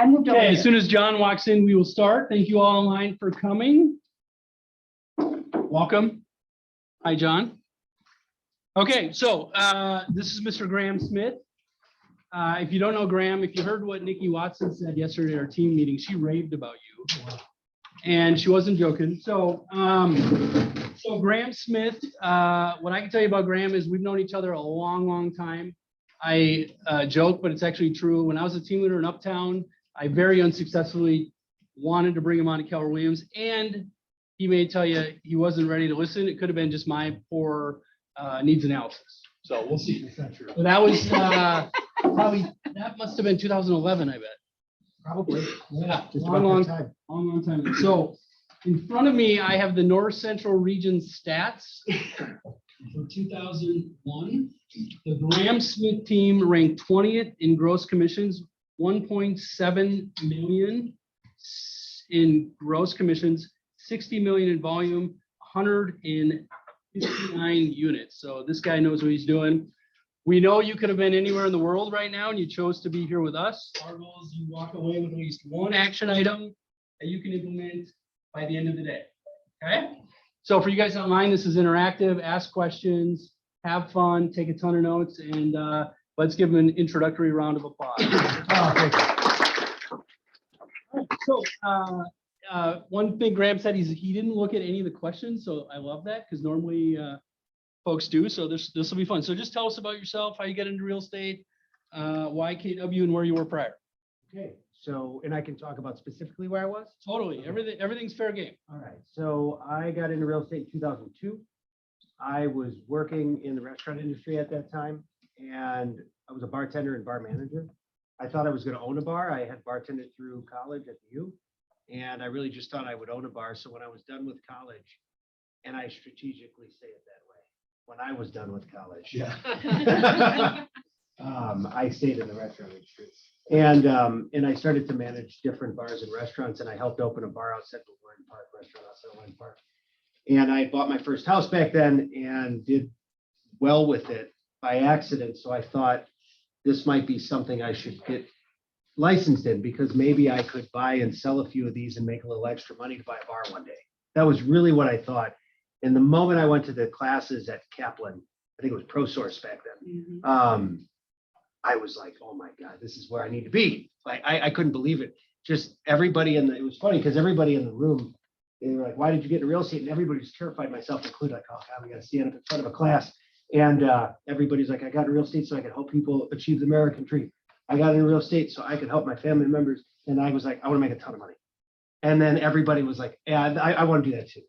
I moved over Okay, here. as soon as John walks in, we will start. Thank you all online for coming. Welcome. Hi, John. Okay, so this is Mr. Graham Smith. If you don't know Graham, if you heard what Nikki Watson said yesterday at our team meeting, she raved about you. And she wasn't joking. So, Graham Smith, what I can tell you about Graham is we've known each other a long, long time. I joke, but it's actually true. When I was a team leader in Uptown, I very unsuccessfully wanted to bring him on to Keller Williams, and he may tell you he wasn't ready to listen. It could have been just my poor needs analysis. So we'll see. That's not true. But that was probably, that must have been 2011, I bet. Probably. Yeah, Just long, about long, that time. long time ago. So in front of me, I have the North Central Region stats for 2001. The Graham Smith team ranked 20th in gross commissions, 1.7 million in gross commissions, 60 million in volume, 159 units. So this guy knows what he's doing. We know you could have been anywhere in the world right now and you chose to be here with us. Our goal is you walk away with at least one action item that you can implement by the end of the day. Okay? So for you guys online, this is interactive. Ask questions, have fun, take a ton of notes, and let's give them an introductory round of applause. Oh, thank you. So one thing Graham said, he didn't look at any of the questions, so I love that because normally folks do. So this will be fun. So just tell us about yourself, how you get into real estate, why KW, and where you were prior. Okay, so, and I can talk about specifically where I was? Totally, everything's fair game. All right, so I got into real estate in 2002. I was working in the restaurant industry at that time, and I was a bartender and bar manager. I thought I was going to own a bar. I had bartended through college at the U, and I really just thought I would own a bar. So when I was done with college, and I strategically say it that way, when I was done with college, I stayed in the restaurant industry, and I started to manage different bars and restaurants, and I helped open a bar outside the Warren Park restaurant outside Warren Park. And I bought my first house back then and did well with it by accident. So I thought this might be something I should get licensed in, because maybe I could buy and sell a few of these and make a little extra money to buy a bar one day. That was really what I thought. And the moment I went to the classes at Kaplan, I think it was ProSource back then, I was like, oh my God, this is where I need to be. Like, I couldn't believe it. Just everybody it was funny because everybody in the room, they were like, why did you get into real estate? And everybody was terrified, myself included, like, oh God, we got to stand up in front of a class. And everybody's like, I got into real estate so I could help people achieve the American dream. I got into real estate so I could help my family members. And I was like, I want to make a ton of money. And then everybody was like, yeah, I want to do that too.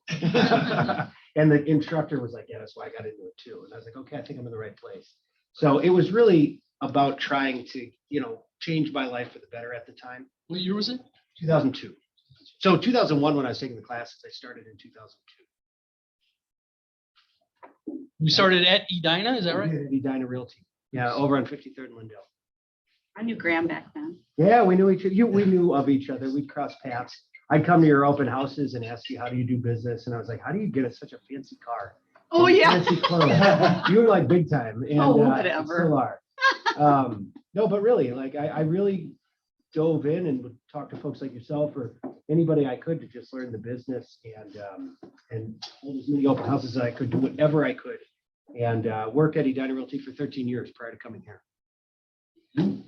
And the instructor was like, yeah, that's why I got into it too. And I was like, okay, I think I'm in the right place. So it was really about trying to, change my life for the better at the time. What year was it? 2002. So 2001, when I was taking the classes, I started in 2002. You started at Edina, is that right? Edina Realty. Yeah, over on 53rd and Lindell. I knew Graham back then. Yeah, we knew each other. We knew of each other. We'd cross paths. I'd come to your open houses and ask you, how do you do business? And I was like, how do you get such a fancy car? Oh, yeah. Fancy clothes. You were like big time. And, whatever. Still are. No, but really, like I really dove in and would talk to folks like yourself or anybody I could to just learn the business and hold as many open houses as I could, do whatever I could, and work at Edina Realty for 13 years prior to coming here. And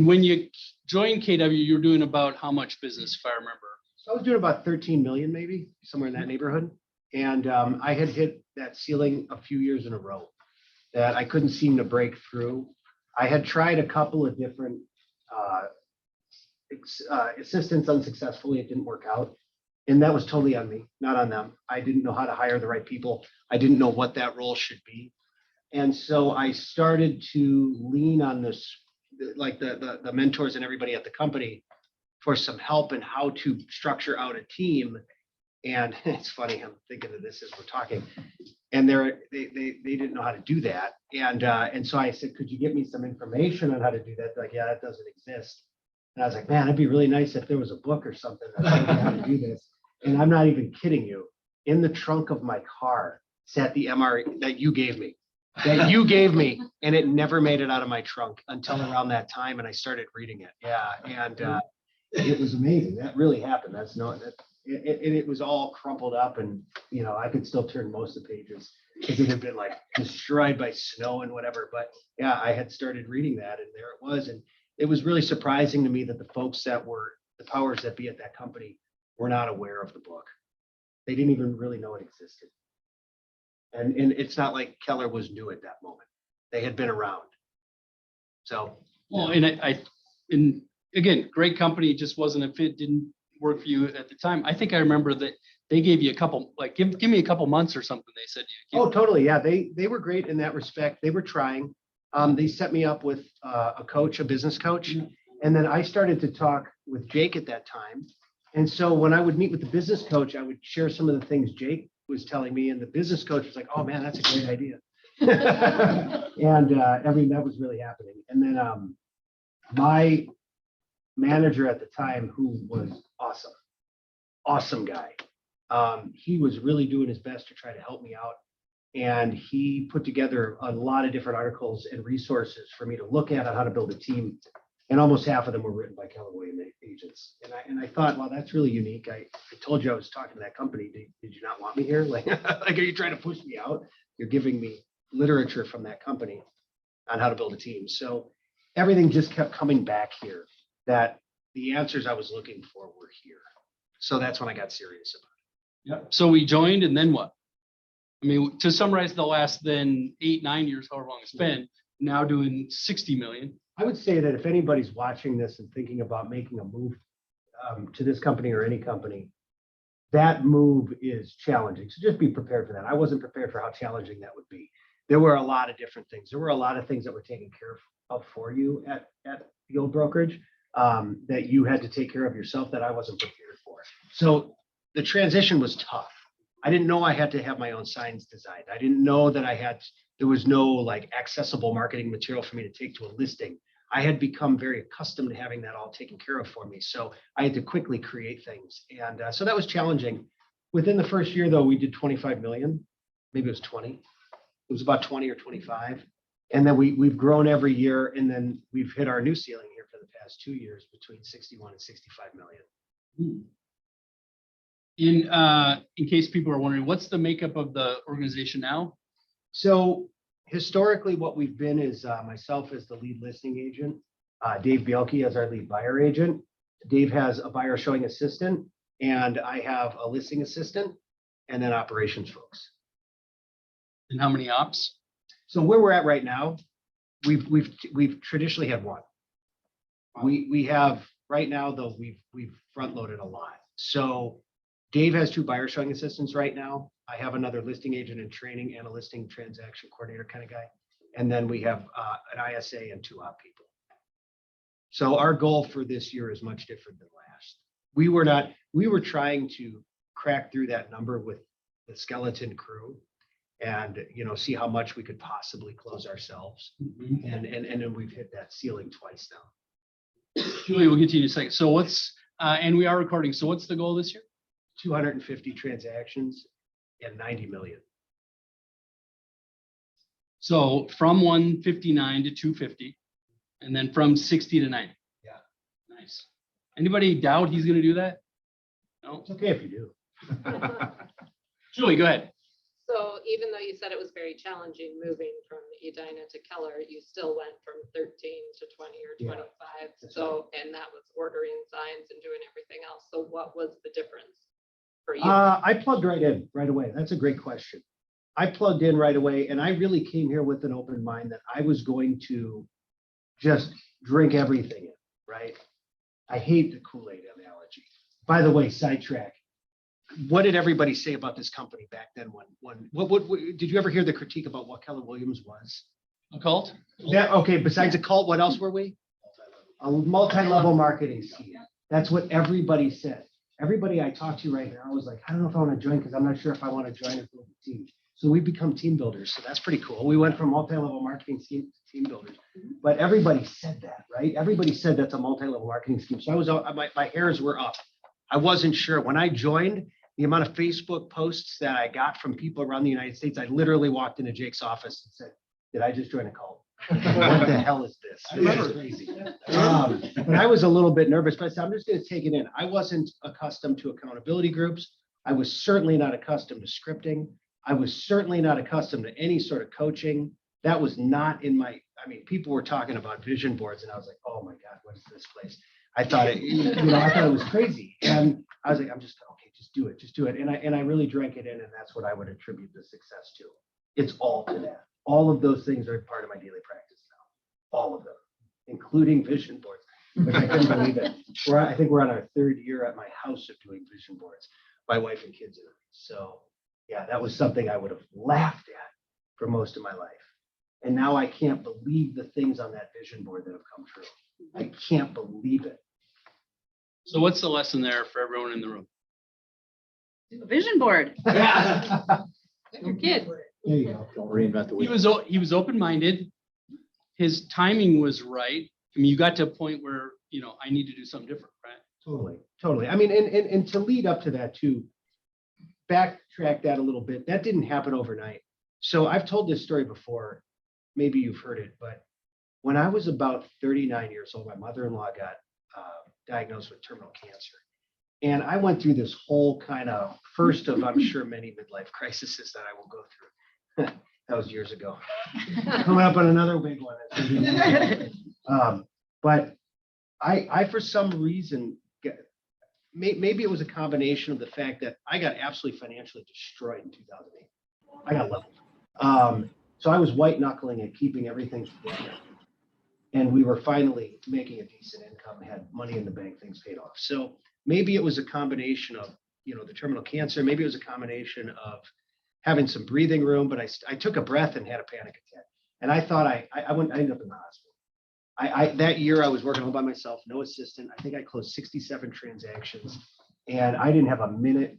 when you joined KW, you were doing about how much business, if I remember? So I was doing about 13 million, maybe somewhere in that neighborhood. And I had hit that ceiling a few years in a row that I couldn't seem to break through. I had tried a couple of different assistants unsuccessfully. It didn't work out. And that was totally on me, not on them. I didn't know how to hire the right people. I didn't know what that role should be. And so I started to lean on this, like the mentors and everybody at the company, for some help in how to structure out a team. And it's funny, I'm thinking of this as we're talking, and they didn't know how to do that. And so I said, could you get me some information on how to do that? They're like, yeah, that doesn't exist. And I was like, man, it'd be really nice if there was a book or something that told me how to do this. And I'm not even kidding you. In the trunk of my car sat the MRE that you gave me. And it never made it out of my trunk until around that time, and I started reading it. Yeah, and It was amazing. That really happened. That's not that. It was all crumpled up, and I could still turn most of the pages because it had been like destroyed by snow and whatever. But yeah, I had started reading that, and there it was, and it was really surprising to me that the folks that were the powers that be at that company were not aware of the book. They didn't even really know it existed. And it's not like Keller was new at that moment. They had been around. So. Well, and again, great company, it just wasn't a fit, didn't work for you at the time. I think I remember that they gave you a couple, like, give me a couple months or something, they said. Oh, totally. Yeah, they were great in that respect. They were trying. They set me up with a coach, a business coach. And then I started to talk with Jake at that time. And so when I would meet with the business coach, I would share some of the things Jake was telling me. And the business coach was like, oh man, that's a great idea. And that was really happening. And then my manager at the time, who was awesome guy. He was really doing his best to try to help me out. And he put together a lot of different articles and resources for me to look at on how to build a team. And almost half of them were written by Keller Williams agents. And I thought, well, that's really unique. I told you I was talking to that company. Did you not want me here? Like, are you trying to push me out? You're giving me literature from that company on how to build a team. So everything just kept coming back here, that the answers I was looking for were here. So that's when I got serious about it. Yeah. So we joined, and then what? I mean, to summarize the last then 8-9 years, however long it's been, now doing 60 million. I would say that if anybody's watching this and thinking about making a move to this company or any company, that move is challenging. So just be prepared for that. I wasn't prepared for how challenging that would be. There were a lot of different things. There were a lot of things that were taken care of for you at the old brokerage that you had to take care of yourself that I wasn't prepared for. So the transition was tough. I didn't know I had to have my own signs designed. I didn't know that there was no like accessible marketing material for me to take to a listing. I had become very accustomed to having that all taken care of for me. So I had to quickly create things. And so that was challenging. Within the first year, though, we did 25 million. Maybe it was 20. It was about 20 or 25. And then we've grown every year. And then we've hit our new ceiling here for the past 2 years between 61 and 65 million. In case people are wondering, what's the makeup of the organization now? So historically, what we've been is myself as the lead listing agent, Dave Bielke as our lead buyer agent. Dave has a buyer showing assistant, and I have a listing assistant, and then operations folks. And how many ops? So where we're at right now, we've traditionally had one. We have right now, though, we've front loaded a lot. So Dave has 2 buyer showing assistants right now. I have another listing agent in training and a listing transaction coordinator kind of guy. And then we have an ISA and 2 op people. So our goal for this year is much different than last. We were trying to crack through that number with the skeleton crew and, see how much we could possibly close ourselves. Mm-hmm. And then we've hit that ceiling twice now. Julie, we'll get to you in a second. So what's, and we are recording. So what's the goal this year? 250 transactions and 90 million. So from 159 to 250, and then from 60 to 90. Yeah. Nice. Anybody doubt he's going to do that? No. It's okay if you do. Julie, go ahead. So even though you said it was very challenging moving from Edina to Keller, you still went from 13 to 20 or 25. Yeah, So, and that was ordering signs and doing everything else. So what was the difference for you? I plugged right in right away. That's a great question. I plugged in right away, and I really came here with an open mind that I was going to just drink everything in, right? I hate the Kool-Aid analogy. By the way, sidetrack. What did everybody say about this company back then? What did you ever hear the critique about what Keller Williams was? A cult? Okay, besides a cult, what else were we? A multi-level marketing scheme. That's what everybody said. Everybody I talked to right now was like, I don't know if I want to join because I'm not sure if I want to join a global team. So we become team builders. So that's pretty cool. We went from multi-level marketing scheme to team builders. But everybody said that, right? Everybody said that's a multi-level marketing scheme. So I was my hairs were up. I wasn't sure. When I joined, the amount of Facebook posts that I got from people around the United States, I literally walked into Jake's office and said, did I just join a cult? What the hell is this? I remember. This is crazy. But I was a little bit nervous, but I said, I'm just going to take it in. I wasn't accustomed to accountability groups. I was certainly not accustomed to scripting. I was certainly not accustomed to any sort of coaching. That was not in my, I mean, people were talking about vision boards and I was like, oh my God, what is this place? I thought it, I thought it was crazy. And I was like, I'm just, okay, just do it, just do it. And I really drank it in, and that's what I would attribute the success to. It's all to that. All of those things are part of my daily practice now. All of them, including vision boards, which I couldn't believe it. I think we're on our 3rd year at my house of doing vision boards, my wife and kids. So yeah, that was something I would have laughed at for most of my life. And now I can't believe the things on that vision board that have come true. I can't believe it. So what's the lesson there for everyone in the room? Do a vision board. Your kid. There you go. Don't reinvent the He wheel. was open-minded. His timing was right. I mean, you got to a point where, I need to do something different, right? Totally. I mean, and to lead up to that too, backtrack that a little bit. That didn't happen overnight. So I've told this story before. Maybe you've heard it, but when I was about 39 years old, my mother-in-law got diagnosed with terminal cancer. And I went through this whole kind of first of, I'm sure, many midlife crises that I will go through. That was years ago. Coming up on another big one. But I for some reason, maybe it was a combination of the fact that I got absolutely financially destroyed in 2008. I got leveled. So I was white knuckling and keeping everything together. And we were finally making a decent income, had money in the bank, things paid off. So maybe it was a combination of, the terminal cancer. Maybe it was a combination of having some breathing room, but I took a breath and had a panic attack. And I thought I ended up in the hospital. That year I was working all by myself, no assistant. I think I closed 67 transactions and I didn't have a minute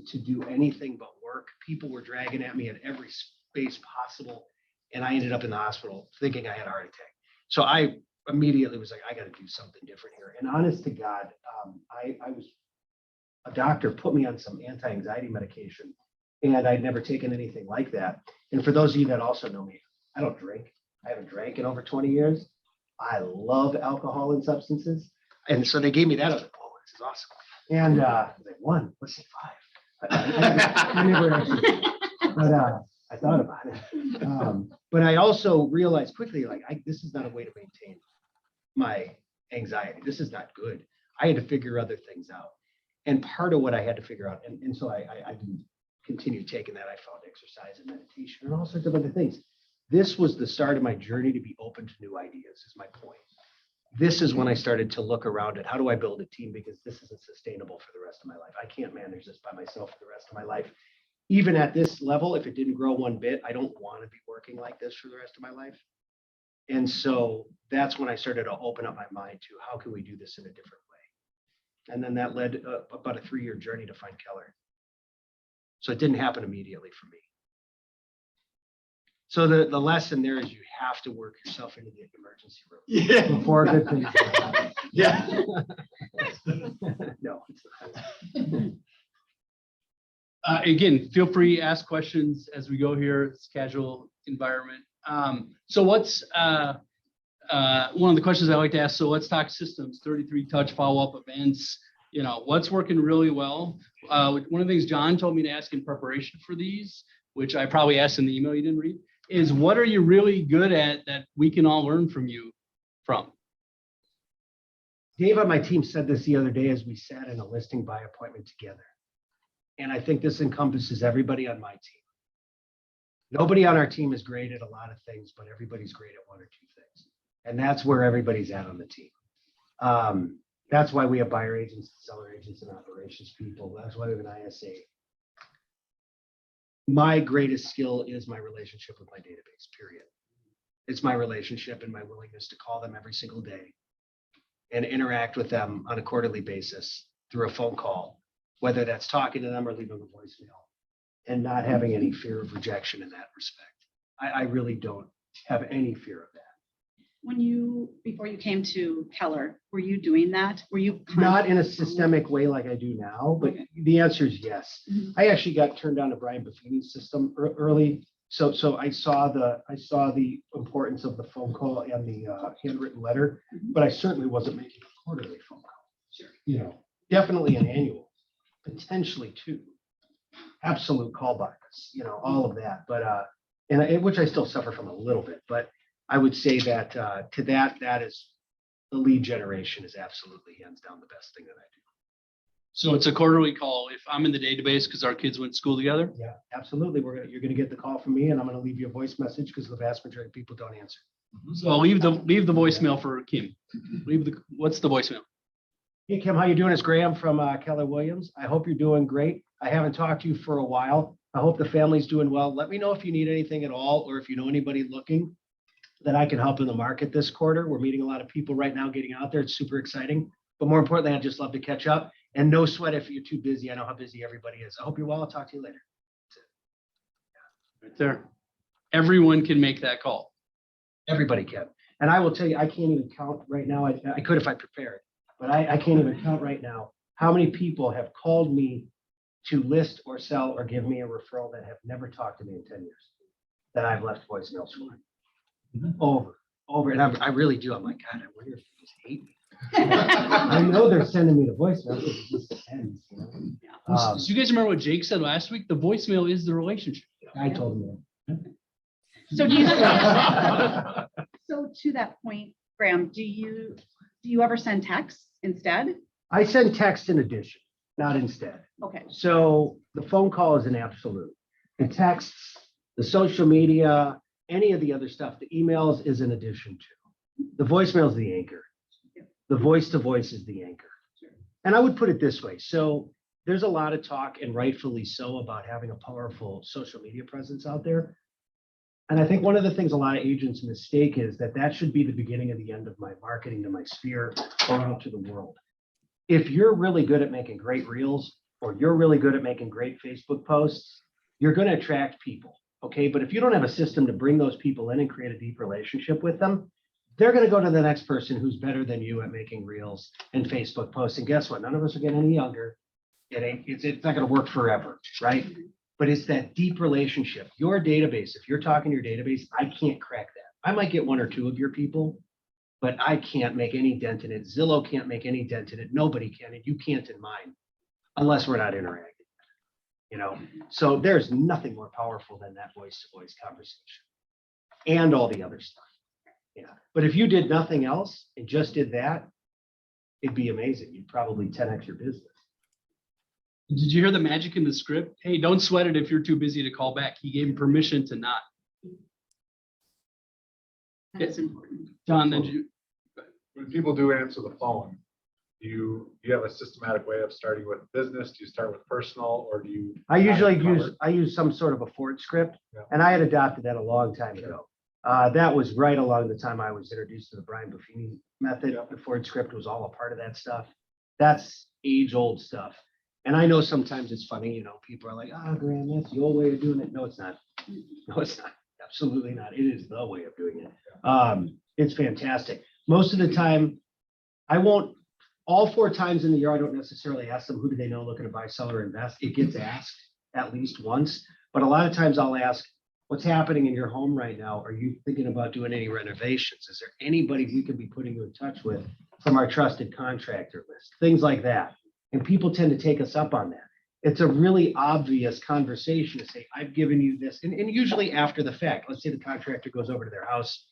to do anything but work. People were dragging at me at every space possible. And I ended up in the hospital thinking I had a heart attack. So I immediately was like, I got to do something different here. And honest to God, a doctor put me on some anti-anxiety medication and I'd never taken anything like that. And for those of you that also know me, I don't drink. I haven't drank in over 20 years. I love alcohol and substances. And so they gave me that. I was like, oh, this is awesome. And I was like, 1, let's say 5. I never actually, but I thought about it. But I also realized quickly, like, this is not a way to maintain my anxiety. This is not good. I had to figure other things out. And part of what I had to figure out, and so I didn't continue taking that. I found exercise and meditation and all sorts of other things. This was the start of my journey to be open to new ideas, is my point. This is when I started to look around at how do I build a team, because this isn't sustainable for the rest of my life. I can't manage this by myself for the rest of my life. Even at this level, if it didn't grow one bit, I don't want to be working like this for the rest of my life. And so that's when I started to open up my mind to how can we do this in a different way. And then that led about a 3-year journey to find Keller. So it didn't happen immediately for me. So the lesson there is you have to work yourself into the emergency room. Yeah. Before good things happen. Yeah. No, it's not. Again, feel free to ask questions as we go here. It's a casual environment. So what's one of the questions I like to ask? So let's talk systems, 33 touch follow-up events. What's working really well. One of the things John told me to ask in preparation for these, which I probably asked in the email you didn't read, is what are you really good at that we can all learn from you from? Dave on my team said this the other day as we sat in a listing by appointment together. And I think this encompasses everybody on my team. Nobody on our team is great at a lot of things, but everybody's great at 1 or 2 things. And that's where everybody's at on the team. That's why we have buyer agents, seller agents, and operations people. That's why we have an ISA. My greatest skill is my relationship with my database, period. It's my relationship and my willingness to call them every single day and interact with them on a quarterly basis through a phone call, whether that's talking to them or leaving a voicemail, and not having any fear of rejection in that respect. I really don't have any fear of that. Before you came to Keller, were you doing that? Were you Not in a systemic way like I do now, but Okay. the answer is yes. Mhm. I actually got turned on to Brian Buffini's system early So I saw the importance of the phone call and the handwritten letter, but I certainly wasn't making a quarterly phone call. Sure. You know, definitely an annual, potentially two. Absolute callbacks, you know, all of that, but which I still suffer from a little bit, but I would say that that is the lead generation is absolutely hands down the best thing that I do. So it's a quarterly call. If I'm in the database because our kids went to school together. Yeah, absolutely. You're gonna get the call from me, and I'm gonna leave you a voice message because the vast majority of people don't answer. So I'll leave the voicemail for Kim. What's the voicemail? Hey, Kim, how you doing? It's Graham from Keller Williams. I hope you're doing great. I haven't talked to you for a while. I hope the family's doing well. Let me know if you need anything at all, or if you know anybody looking that I can help in the market this quarter. We're meeting a lot of people right now getting out there. It's super exciting. But more importantly, I'd just love to catch up. And no sweat if you're too busy. I know how busy everybody is. I hope you're well. I'll talk to you later. Right there. Everyone can make that call. Everybody can. And I will tell you, I can't even count right now. I could if I prepared, but I can't even count right now how many people have called me to list or sell or give me a referral that have never talked to me in 10 years that I've left voicemails for. Over. And I really do. I'm like, God, I wonder if they just hate me. I know they're sending me the voicemail. It just ends, you know? So you guys remember what Jake said last week? The voicemail is the relationship. I told him that. So so to that point, Graham, do you ever send texts instead? I send text in addition, not instead. Okay. So the phone call is an absolute. The texts, the social media, any of the other stuff, the emails is an addition to. The voicemail is the anchor. The voice to voice is the anchor. And I would put it this way. So there's a lot of talk, and rightfully so, about having a powerful social media presence out there. And I think one of the things a lot of agents mistake is that should be the beginning of the end of my marketing to my sphere or out to the world. If you're really good at making great reels, or you're really good at making great Facebook posts, you're going to attract people. Okay. But if you don't have a system to bring those people in and create a deep relationship with them, they're going to go to the next person who's better than you at making reels and Facebook posts. And guess what? None of us are getting any younger. It's not going to work forever. Right. But it's that deep relationship. Your database, if you're talking to your database, I can't crack that. I might get one or two of your people, but I can't make any dent in it. Zillow can't make any dent in it. Nobody can, and you can't in mine, unless we're not interacting. You know, so there's nothing more powerful than that voice-to-voice conversation and all the other stuff. Yeah, but if you did nothing else and just did that, it'd be amazing. You'd probably 10x your business. Did you hear the magic in the script? Hey, don't sweat it if you're too busy to call back. He gave him permission to not. That's important. John, did you? When people do answer the phone, do you have a systematic way of starting with business? Do you start with personal, or do you? I usually cover? use some sort of a Ford script, Yeah. and I had adopted that a long time ago. That was right along the time I was introduced to the Brian Buffini method. Yeah. The Ford script was all a part of that stuff. That's age-old stuff. And I know sometimes it's funny, you know, people are like, Graham, that's the old way of doing it. No, it's not. No, it's not. Absolutely not. It is the way of doing it. It's fantastic. Most of the time, I won't, all 4 times in the year, I don't necessarily ask them, who do they know looking to buy, sell, or invest? It gets asked at least once. But a lot of times I'll ask, what's happening in your home right now? Are you thinking about doing any renovations? Is there anybody we could be putting you in touch with from our trusted contractor list? Things like that. And people tend to take us up on that. It's a really obvious conversation to say, I've given you this. And usually after the fact, let's say the contractor goes over to their house,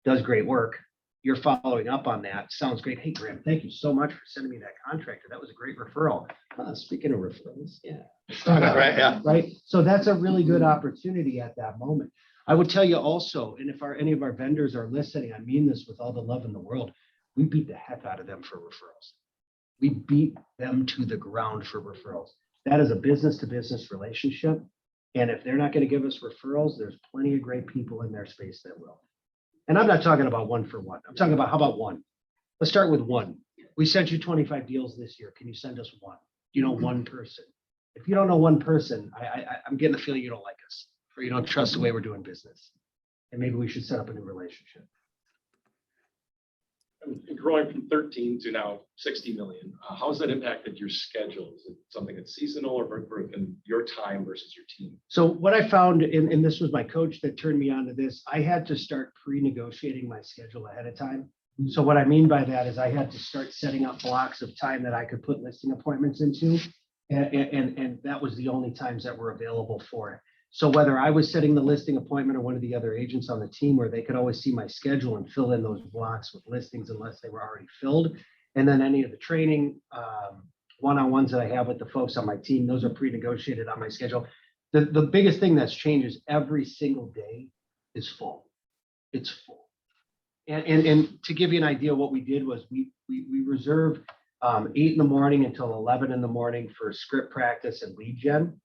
does great work. You're following up on that. Sounds great. Hey, Graham, thank you so much for sending me that contractor. That was a great referral. Speaking of referrals, yeah. Right, yeah. Right. So that's a really good opportunity at that moment. I would tell you also, and if any of our vendors are listening, I mean this with all the love in the world, we beat the heck out of them for referrals. We beat them to the ground for referrals. That is a business to business relationship. And if they're not going to give us referrals, there's plenty of great people in their space that will. And I'm not talking about one for one. I'm talking about, how about one? Let's start with one. We sent you 25 deals this year. Can you send us one? You know, one person. If you don't know one person, I'm getting the feeling you don't like us, or you don't trust the way we're doing business. And maybe we should set up a new relationship. And growing from 13 to now 60 million, how has that impacted your schedule? Is it something that's seasonal or in your time versus your team? So what I found, and this was my coach that turned me on to this, I had to start pre-negotiating my schedule ahead of time. So what I mean by that is I had to start setting up blocks of time that I could put listing appointments into. And that was the only times that were available for it. So whether I was setting the listing appointment or one of the other agents on the team, where they could always see my schedule and fill in those blocks with listings unless they were already filled. And then any of the training one-on-ones that I have with the folks on my team, those are pre-negotiated on my schedule. The biggest thing that's changed is every single day is full. It's full. And to give you an idea, what we did was we reserved 8 in the morning until 11 in the morning for script practice and lead gen.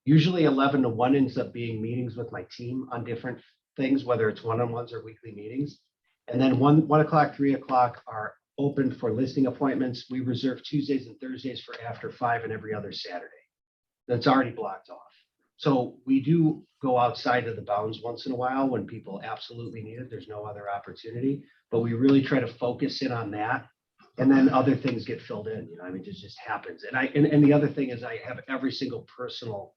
Usually 11 to 1 ends up being meetings with my team on different things, whether it's one-on-ones or weekly meetings. And then 1 o'clock, 3 o'clock are open for listing appointments. We reserve Tuesdays and Thursdays for after 5 and every other Saturday. That's already blocked off. So we do go outside of the bounds once in a while when people absolutely need it. There's no other opportunity, but we really try to focus in on that. And then other things get filled in, I mean, it just happens. And the other thing is I have every single personal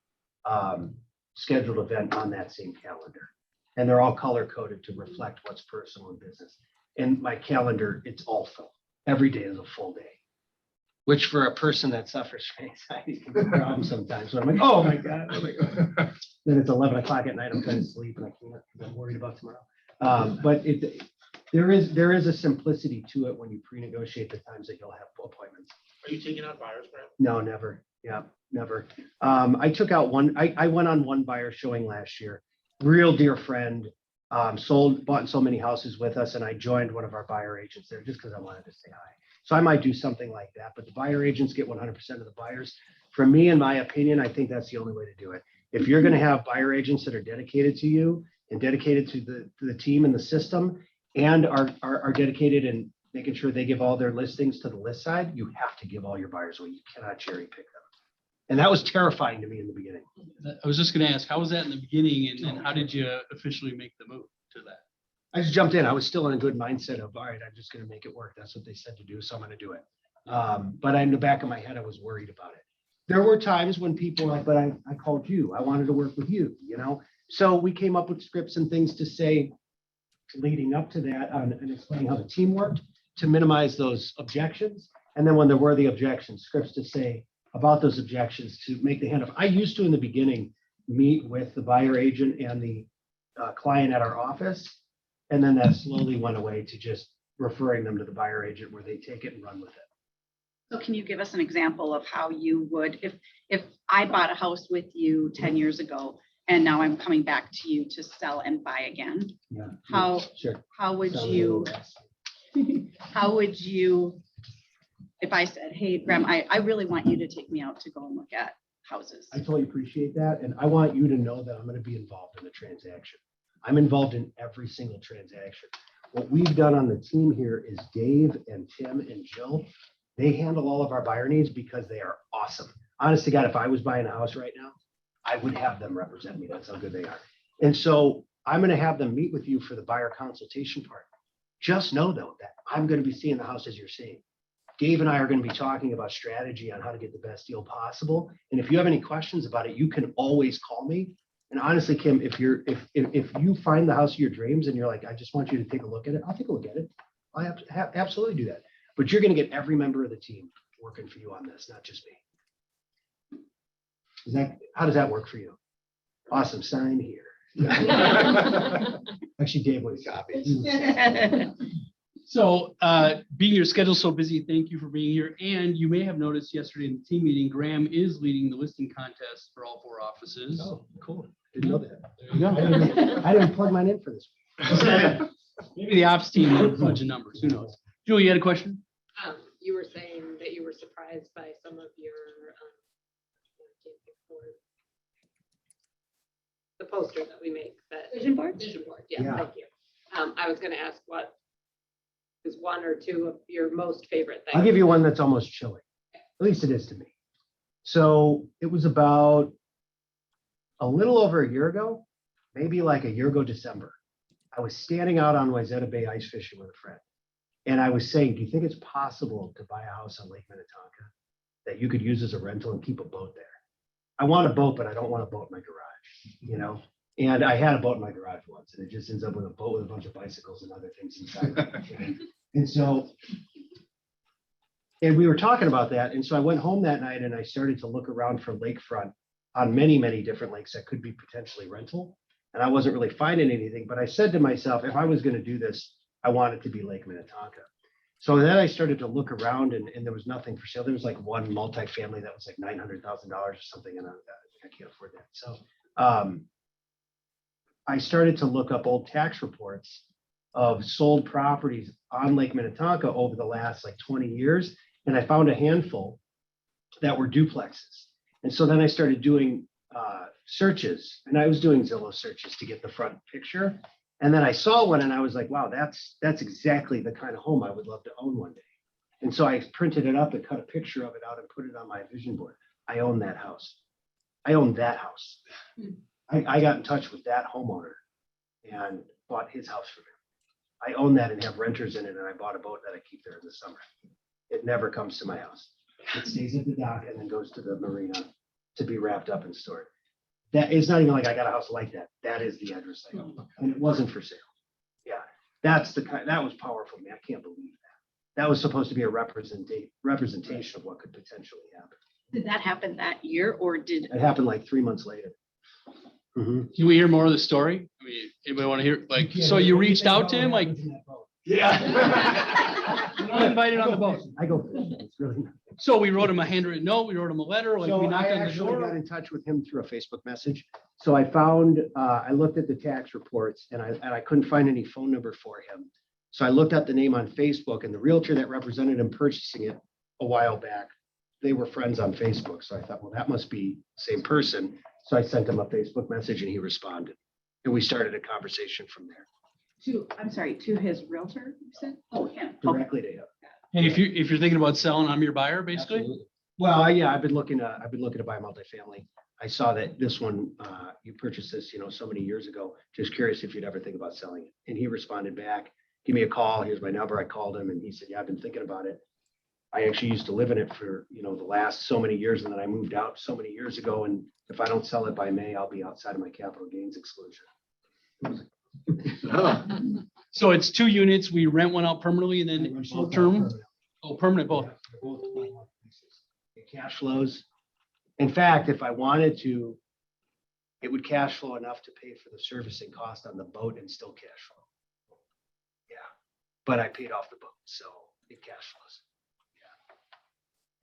scheduled event on that same calendar. And they're all color coded to reflect what's personal and business. And my calendar, it's all full. Every day is a full day. Which for a person that suffers from anxiety can be a problem sometimes. So I'm like, oh my God. Then it's 11 o'clock at night, I'm trying to sleep and I can't, I'm worried about tomorrow. But there is a simplicity to it when you pre-negotiate the times that you'll have appointments. Are you taking out buyers, Brad? No, never. Yeah, never. I took out one, I went on one buyer showing last year, real dear friend, bought and sold many houses with us. And I joined one of our buyer agents there just because I wanted to say hi. So I might do something like that, but the buyer agents get 100% of the buyers. For me, in my opinion, I think that's the only way to do it. If you're going to have buyer agents that are dedicated to you and dedicated to the team and the system and are dedicated and making sure they give all their listings to the list side, you have to give all your buyers away. You cannot cherry pick them. And that was terrifying to me in the beginning. I was just going to ask, how was that in the beginning and how did you officially make the move to that? I just jumped in. I was still in a good mindset of, all right, I'm just going to make it work. That's what they said to do. So I'm going to do it. But in the back of my head, I was worried about it. There were times when people were like, but I called you. I wanted to work with you, So we came up with scripts and things to say leading up to that and explaining how the team worked to minimize those objections. And then when there were the objections, scripts to say about those objections to make the handoff. I used to, in the beginning, meet with the buyer agent and the client at our office. And then that slowly went away to just referring them to the buyer agent where they take it and run with it. So can you give us an example of how you would, if I bought a house with you 10 years ago, and now I'm coming back to you to sell and buy again? Yeah. Sure. How would you, if I said, hey, Graham, I really want you to take me out to go and look at houses? I totally appreciate that. And I want you to know that I'm going to be involved in the transaction. I'm involved in every single transaction. What we've done on the team here is Dave and Tim and Jill, they handle all of our buyer needs because they are awesome. Honest to God, if I was buying a house right now, I would have them represent me. That's how good they are. And so I'm going to have them meet with you for the buyer consultation part. Just know though, that I'm going to be seeing the house as you're seeing. Dave and I are going to be talking about strategy on how to get the best deal possible. And if you have any questions about it, you can always call me. And honestly, Kim, if you find the house of your dreams and you're like, I just want you to take a look at it, I'll take a look at it. I absolutely do that. But you're going to get every member of the team working for you on this, not just me. How does that work for you? Awesome. Sign here. Actually, Dave was copies. So being your schedule so busy, thank you for being here. And you may have noticed yesterday in the team meeting, Graham is leading the listing contest for all 4 offices. Oh, cool. Didn't know that. There you go. I didn't plug mine in for this. Maybe the ops team had a bunch of numbers. Who knows? Julie, you had a question? You were saying that you were surprised by some of your the poster that we make, that Vision board? vision board. Yeah, Yeah. thank you. I was going to ask what is 1 or 2 of your most favorite things. I'll give you one that's almost chilling. At least it is to me. So it was about a little over a year ago, maybe like a year ago December. I was standing out on Wayzata Bay ice fishing with a friend. And I was saying, do you think it's possible to buy a house on Lake Minnetonka that you could use as a rental and keep a boat there? I want a boat, but I don't want a boat in my garage, you know? And I had a boat in my garage once, and it just ends up with a boat with a bunch of bicycles and other things inside. And so, and we were talking about that. And so I went home that night and I started to look around for lakefront on many, many different lakes that could be potentially rental. And I wasn't really finding anything, but I said to myself, if I was going to do this, I want it to be Lake Minnetonka. So then I started to look around and there was nothing for sale. There was like one multifamily that was like $900,000 or something. And I can't afford that. So I started to look up old tax reports of sold properties on Lake Minnetonka over the last like 20 years. And I found a handful that were duplexes. And so then I started doing searches, and I was doing Zillow searches to get the front picture. And then I saw one and I was like, wow, that's exactly the kind of home I would love to own one day. And so I printed it up and cut a picture of it out and put it on my vision board. I own that house. I own that house. I got in touch with that homeowner and bought his house from him. I own that and have renters in it, and I bought a boat that I keep there in the summer. It never comes to my house. It stays at the dock and then goes to the marina to be wrapped up and stored. That it's not even like I got a house like that. That is the address I own, and it wasn't for sale. Yeah, that's the kind. That was powerful, man. I can't believe that. That was supposed to be a representation of what could potentially happen. Did that happen that year or did? It happened like 3 months later. Mhm. Can we hear more of the story? I mean, anybody want to hear, like, so you reached out to him, like, Yeah. you're not invited on the boat. I go fishing. It's really nice. So we wrote him a handwritten note, we wrote him a letter, like So we I knocked on the actually got door. in touch with him through a Facebook message. So I found, I looked at the tax reports and I couldn't find any phone number for him. So I looked up the name on Facebook, and the realtor that represented him purchasing it a while back, they were friends on Facebook. So I thought, well, that must be the same person. So I sent him a Facebook message and he responded. And we started a conversation from there, I'm sorry, to his realtor, you said? Oh, him. Okay. directly to him. Hey, if you're thinking about selling, I'm your buyer, basically. Absolutely. Well, yeah, I've been looking to buy multifamily. I saw that this one, you purchased this, so many years ago. Just curious if you'd ever think about selling it. And he responded back, give me a call. Here's my number. I called him and he said, yeah, I've been thinking about it. I actually used to live in it for, the last so many years. And then I moved out so many years ago. And if I don't sell it by May, I'll be outside of my capital gains exclusion. So it's 2 units. We rent one out permanently and then short term. Oh, permanent both. It cash flows. In fact, if I wanted to, it would cash flow enough to pay for the servicing cost on the boat and still cash flow. Yeah, but I paid off the boat, so it cash flows.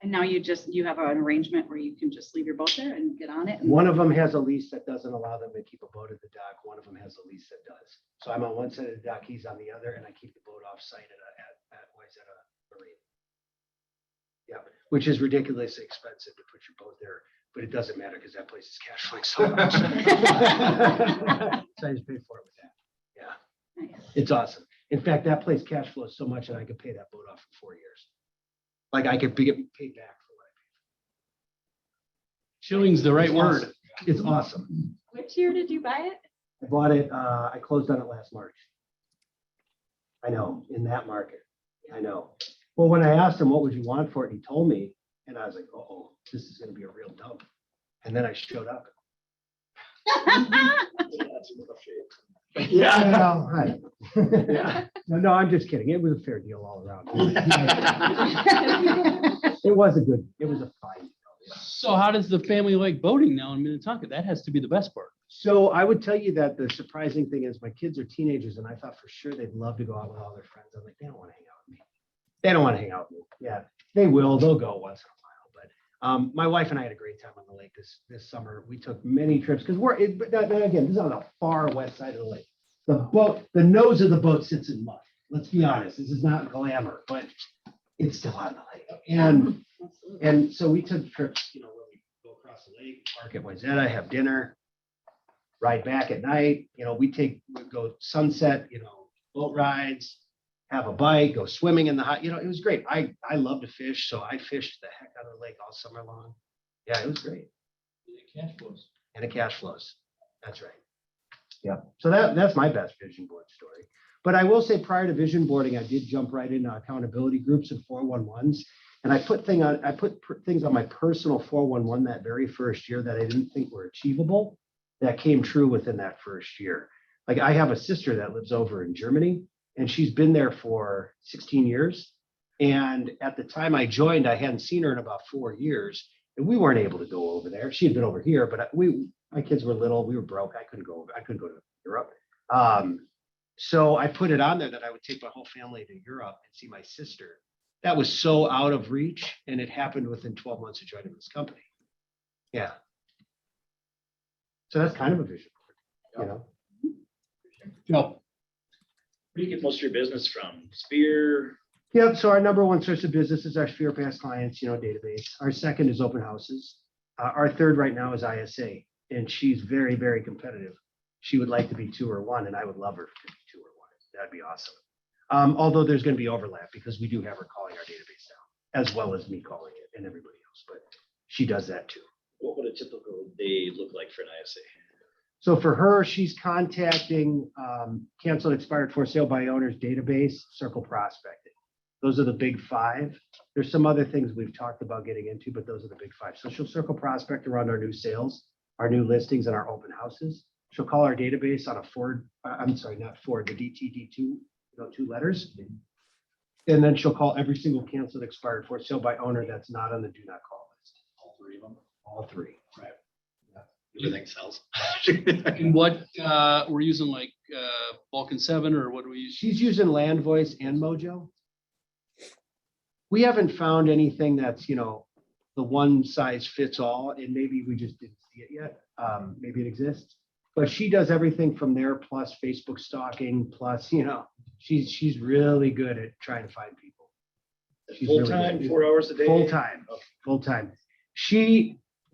And now you have an arrangement where you can just leave your boat there and get on it. and- One of them has a lease that doesn't allow them to keep a boat at the dock. One of them has a lease that does. So I'm on one side of the dock, he's on the other, and I keep the boat off site at Marine. Yeah, which is ridiculously expensive to put your boat there, but it doesn't matter because that place is cash flowing so much. So I just pay for it with that. Yeah, Nice. it's awesome. In fact, that place cash flows so much that I could pay that boat off for 4 years. Like I could get paid back for what I Shilling's the right It's word. awesome. paid. It's awesome. Which year did you buy it? I bought it, I closed on it last March. I know, in that market, I know. Well, when I asked him, what would you want for it? He told me, and I was like, oh, this is gonna be a real dump. And then I showed up. Yeah. Well, I don't know. Yeah. No, I'm just kidding. It was a fair deal all around. It was a fine deal. Yeah. So how does the family like boating now in Minnetonka? That has to be the best part. So I would tell you that the surprising thing is my kids are teenagers and I thought for sure they'd love to go out with all their friends. I'm like, they don't want to hang out with me. They don't want to hang out with me. Yeah, they will. They'll go once in a while. But my wife and I had a great time on the lake this summer. We took many trips because again, this is on the far west side of the lake. The nose of the boat sits in mud. Let's be honest. This is not glamour, but it's still on the lake. And so we took trips, where we go across the lake, park at Wayzata, have dinner, ride back at night. We go sunset, boat rides, have a bike, go swimming in the hot, it was great. I love to fish, so I fished the heck out of the lake all summer long. Yeah, it was great. Cash flows. And it cash flows. That's right. Yeah. So that's my best vision board story. But I will say prior to vision boarding, I did jump right into accountability groups and 411s. And I put things on my personal 411 that very first year that I didn't think were achievable that came true within that first year. Like I have a sister that lives over in Germany and she's been there for 16 years. And at the time I joined, I hadn't seen her in about 4 years and we weren't able to go over there. She had been over here, but my kids were little, we were broke. I couldn't go to Europe. So I put it on there that I would take my whole family to Europe and see my sister. That was so out of reach and it happened within 12 months of joining this company. Yeah. So that's kind of a vision board, you know? Joe. Where do you get most of your business from? Sphere? Yep. So our number one source of business is our Sphere Pass clients, database. Our second is open houses. Our third right now is ISA, and she's very, very competitive. She would like to be 2 or 1, and I would love her to be 2 or 1. That'd be awesome. Although there's going to be overlap because we do have her calling our database now, as well as me calling it and everybody else, but she does that too. What would a typical day look like for an ISA? So for her, she's contacting canceled, expired, for sale by owners database, circle prospecting. Those are the big 5. There's some other things we've talked about getting into, but those are the big 5. So she'll circle prospect around our new sales, our new listings, and our open houses. She'll call our database on a Ford, not Ford, the DTD2, 2 letters. And then she'll call every single canceled, expired, for sale by owner that's not on the do not call list. All 3 of them? All 3. Right. Everything sells. And what, we're using like Vulcan 7 or what do we use? She's using Land Voice and Mojo. We haven't found anything that's, the one size fits all, and maybe we just didn't see it yet. Maybe it exists, but she does everything from there, plus Facebook stalking, plus, she's really good at trying to find people. She's really Full-time, good. 4 hours a day? Full-time, full-time.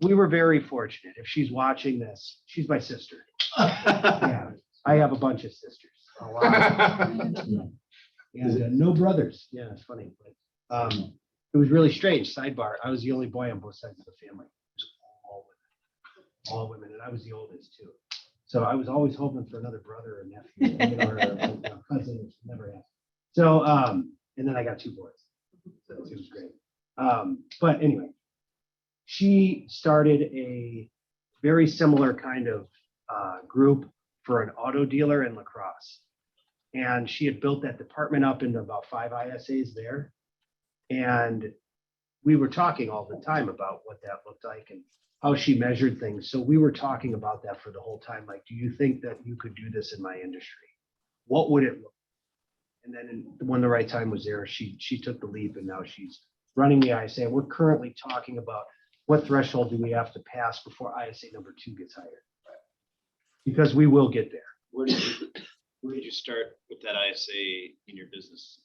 We were very fortunate. If she's watching this, she's my sister. Yeah, I have a bunch of sisters. A lot. And no brothers. Yeah, it's funny. But, it was really strange. Sidebar, I was the only boy on both sides of the family. It was all women, and I was the oldest too. So I was always hoping for another brother or nephew, or a cousin, which never happened. So, and then I got 2 boys. So it was great. But anyway, she started a very similar kind of group for an auto dealer in La Crosse. And she had built that department up into about 5 ISAs there. And we were talking all the time about what that looked like and how she measured things. So we were talking about that for the whole time. Like, do you think that you could do this in my industry? What would it look like? And then when the right time was there, she took the leap and now she's running the ISA. And we're currently talking about what threshold do we have to pass before ISA number 2 gets hired? Because we will get there. Where did you start with that ISA in your business?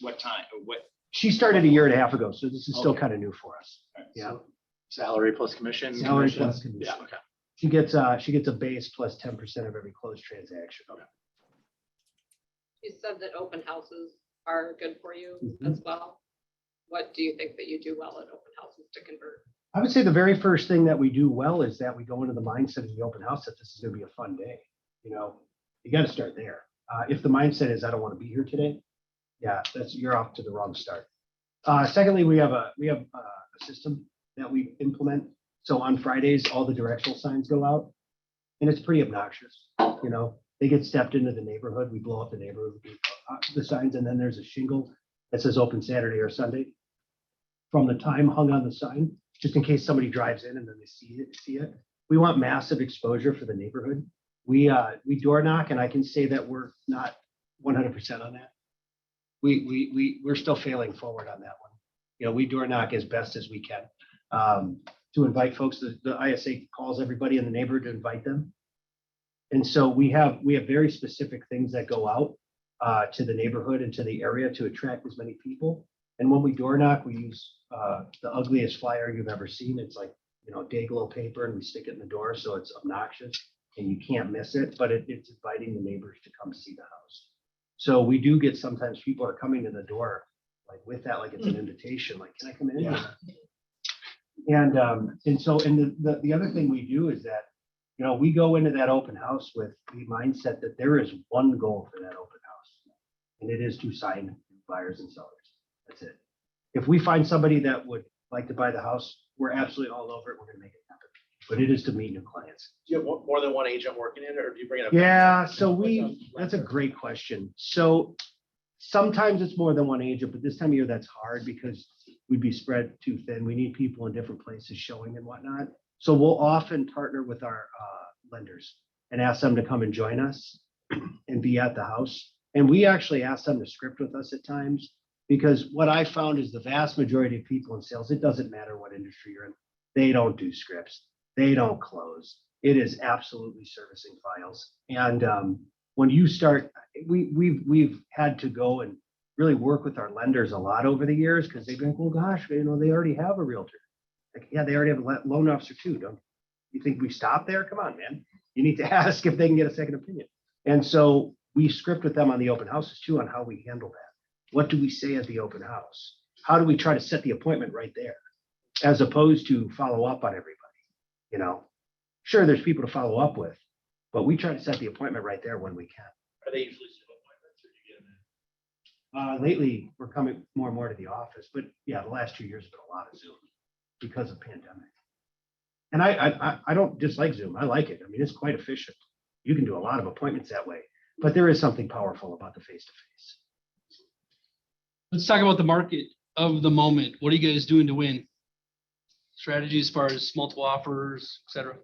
What time, or what? She started a year and a half ago, so this is still Okay. kind of new for us. All right, Yeah. so Salary plus commission? Salary commission? plus commission. Yeah, okay. She gets a base plus 10% of every closed transaction. You said that open houses are good for you Mhm. as well. What do you think that you do well at open houses to convert? I would say the very first thing that we do well is that we go into the mindset of the open house that this is going to be a fun day. You got to start there. If the mindset is I don't want to be here today, yeah, you're off to the wrong start. Secondly, we have a system that we implement. So on Fridays, all the directional signs go out, and it's pretty obnoxious. They get stepped into the neighborhood. We blow up the neighborhood, the signs, and then there's a shingle that says open Saturday or Sunday from the time hung on the sign, just in case somebody drives in and then they see it. We want massive exposure for the neighborhood. We door knock, and I can say that we're not 100% on that. We're still failing forward on that one. We door knock as best as we can to invite folks. The ISA calls everybody in the neighborhood to invite them. And so we have very specific things that go out to the neighborhood and to the area to attract as many people. And when we door knock, we use the ugliest flyer you've ever seen. It's like, Day-Glo paper, and we stick it in the door. So it's obnoxious and you can't miss it, but it's inviting the neighbors to come see the house. So we do get sometimes people are coming to the door like with that, like it's an invitation, like, can I come in? Yeah. And so the other thing we do is that You know, we go into that open house with the mindset that there is one goal for that open house. And it is to sign buyers and sellers. That's it. If we find somebody that would like to buy the house, we're absolutely all over it. We're gonna make it happen. But it is to meet new clients. Do you have more than one agent working in it, or do you bring it up? Yeah, so that's a great question. So sometimes it's more than one agent, but this time of year, that's hard because we'd be spread too thin. We need people in different places showing and whatnot. So we'll often partner with our lenders and ask them to come and join us and be at the house. And we actually ask them to script with us at times, because what I found is the vast majority of people in sales, it doesn't matter what industry you're in, they don't do scripts. They don't close. It is absolutely servicing files. And when you start, we've had to go and really work with our lenders a lot over the years, because they've been, well, gosh, you know, they already have a realtor. Like, yeah, they already have a loan officer too. Don't you think we stop there? Come on, man. You need to ask if they can get a second opinion. And so we script with them on the open houses too, on how we handle that. What do we say at the open house? How do we try to set the appointment right there, as opposed to follow up on everybody? You know, sure, there's people to follow up with, but we try to set the appointment right there when we can. Are they usually Zoom appointments, or do you get them in? Lately, we're coming more and more to the office, but yeah, the last 2 years have been a lot of Zoom because of pandemic. And I don't dislike Zoom. I like it. I mean, it's quite efficient. You can do a lot of appointments that way, but there is something powerful about the face-to-face. Let's talk about the market of the moment. What are you guys doing to win? Strategy as far as multiple offers, et cetera.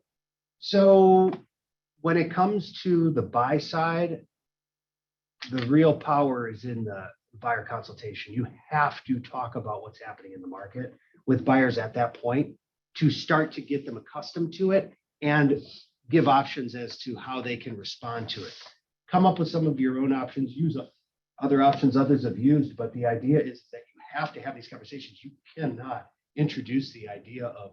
So when it comes to the buy side, the real power is in the buyer consultation. You have to talk about what's happening in the market with buyers at that point to start to get them accustomed to it and give options as to how they can respond to it. Come up with some of your own options, use other options others have used, but the idea is that you have to have these conversations. You cannot introduce the idea of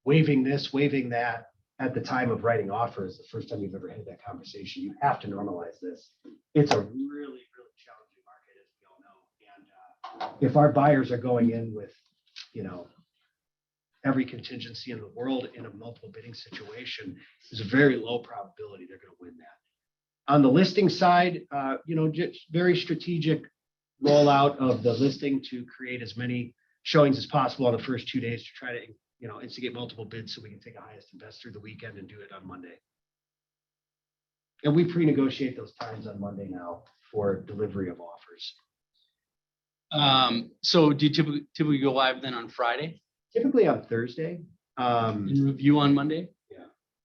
waiving this, waiving that at the time of writing offers, the first time you've ever had that conversation. You have to normalize this. It's a really, really challenging market, as we all know. And if our buyers are going in with, you know, every contingency in the world in a multiple bidding situation, there's a very low probability they're going to win that. On the listing side, you know, just very strategic rollout of the listing to create as many showings as possible on the first 2 days to try to, you know, instigate multiple bids so we can take a highest and best through the weekend and do it on Monday. And we pre-negotiate those times on Monday now for delivery of offers. So do you typically go live then on Friday Typically on Thursday, and review on Monday?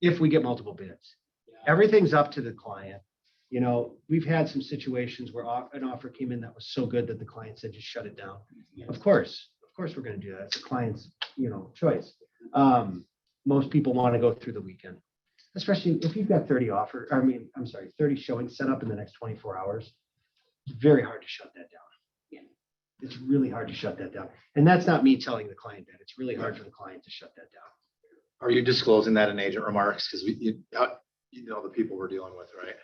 if we get multiple bids. Everything's up to the client. You know, we've had some situations where an offer came in that was so good that the client said, just shut it down. Of course, we're going to do that. It's the client's, you know, choice. Most people want to go through the weekend, especially if you've got 30 showings set up in the next 24 hours. It's very hard to shut that down. It's really hard to shut that down. And that's not me telling the client that. It's really hard for the client to shut that down. Are you disclosing that in agent remarks? Because you know the people we're dealing with, right?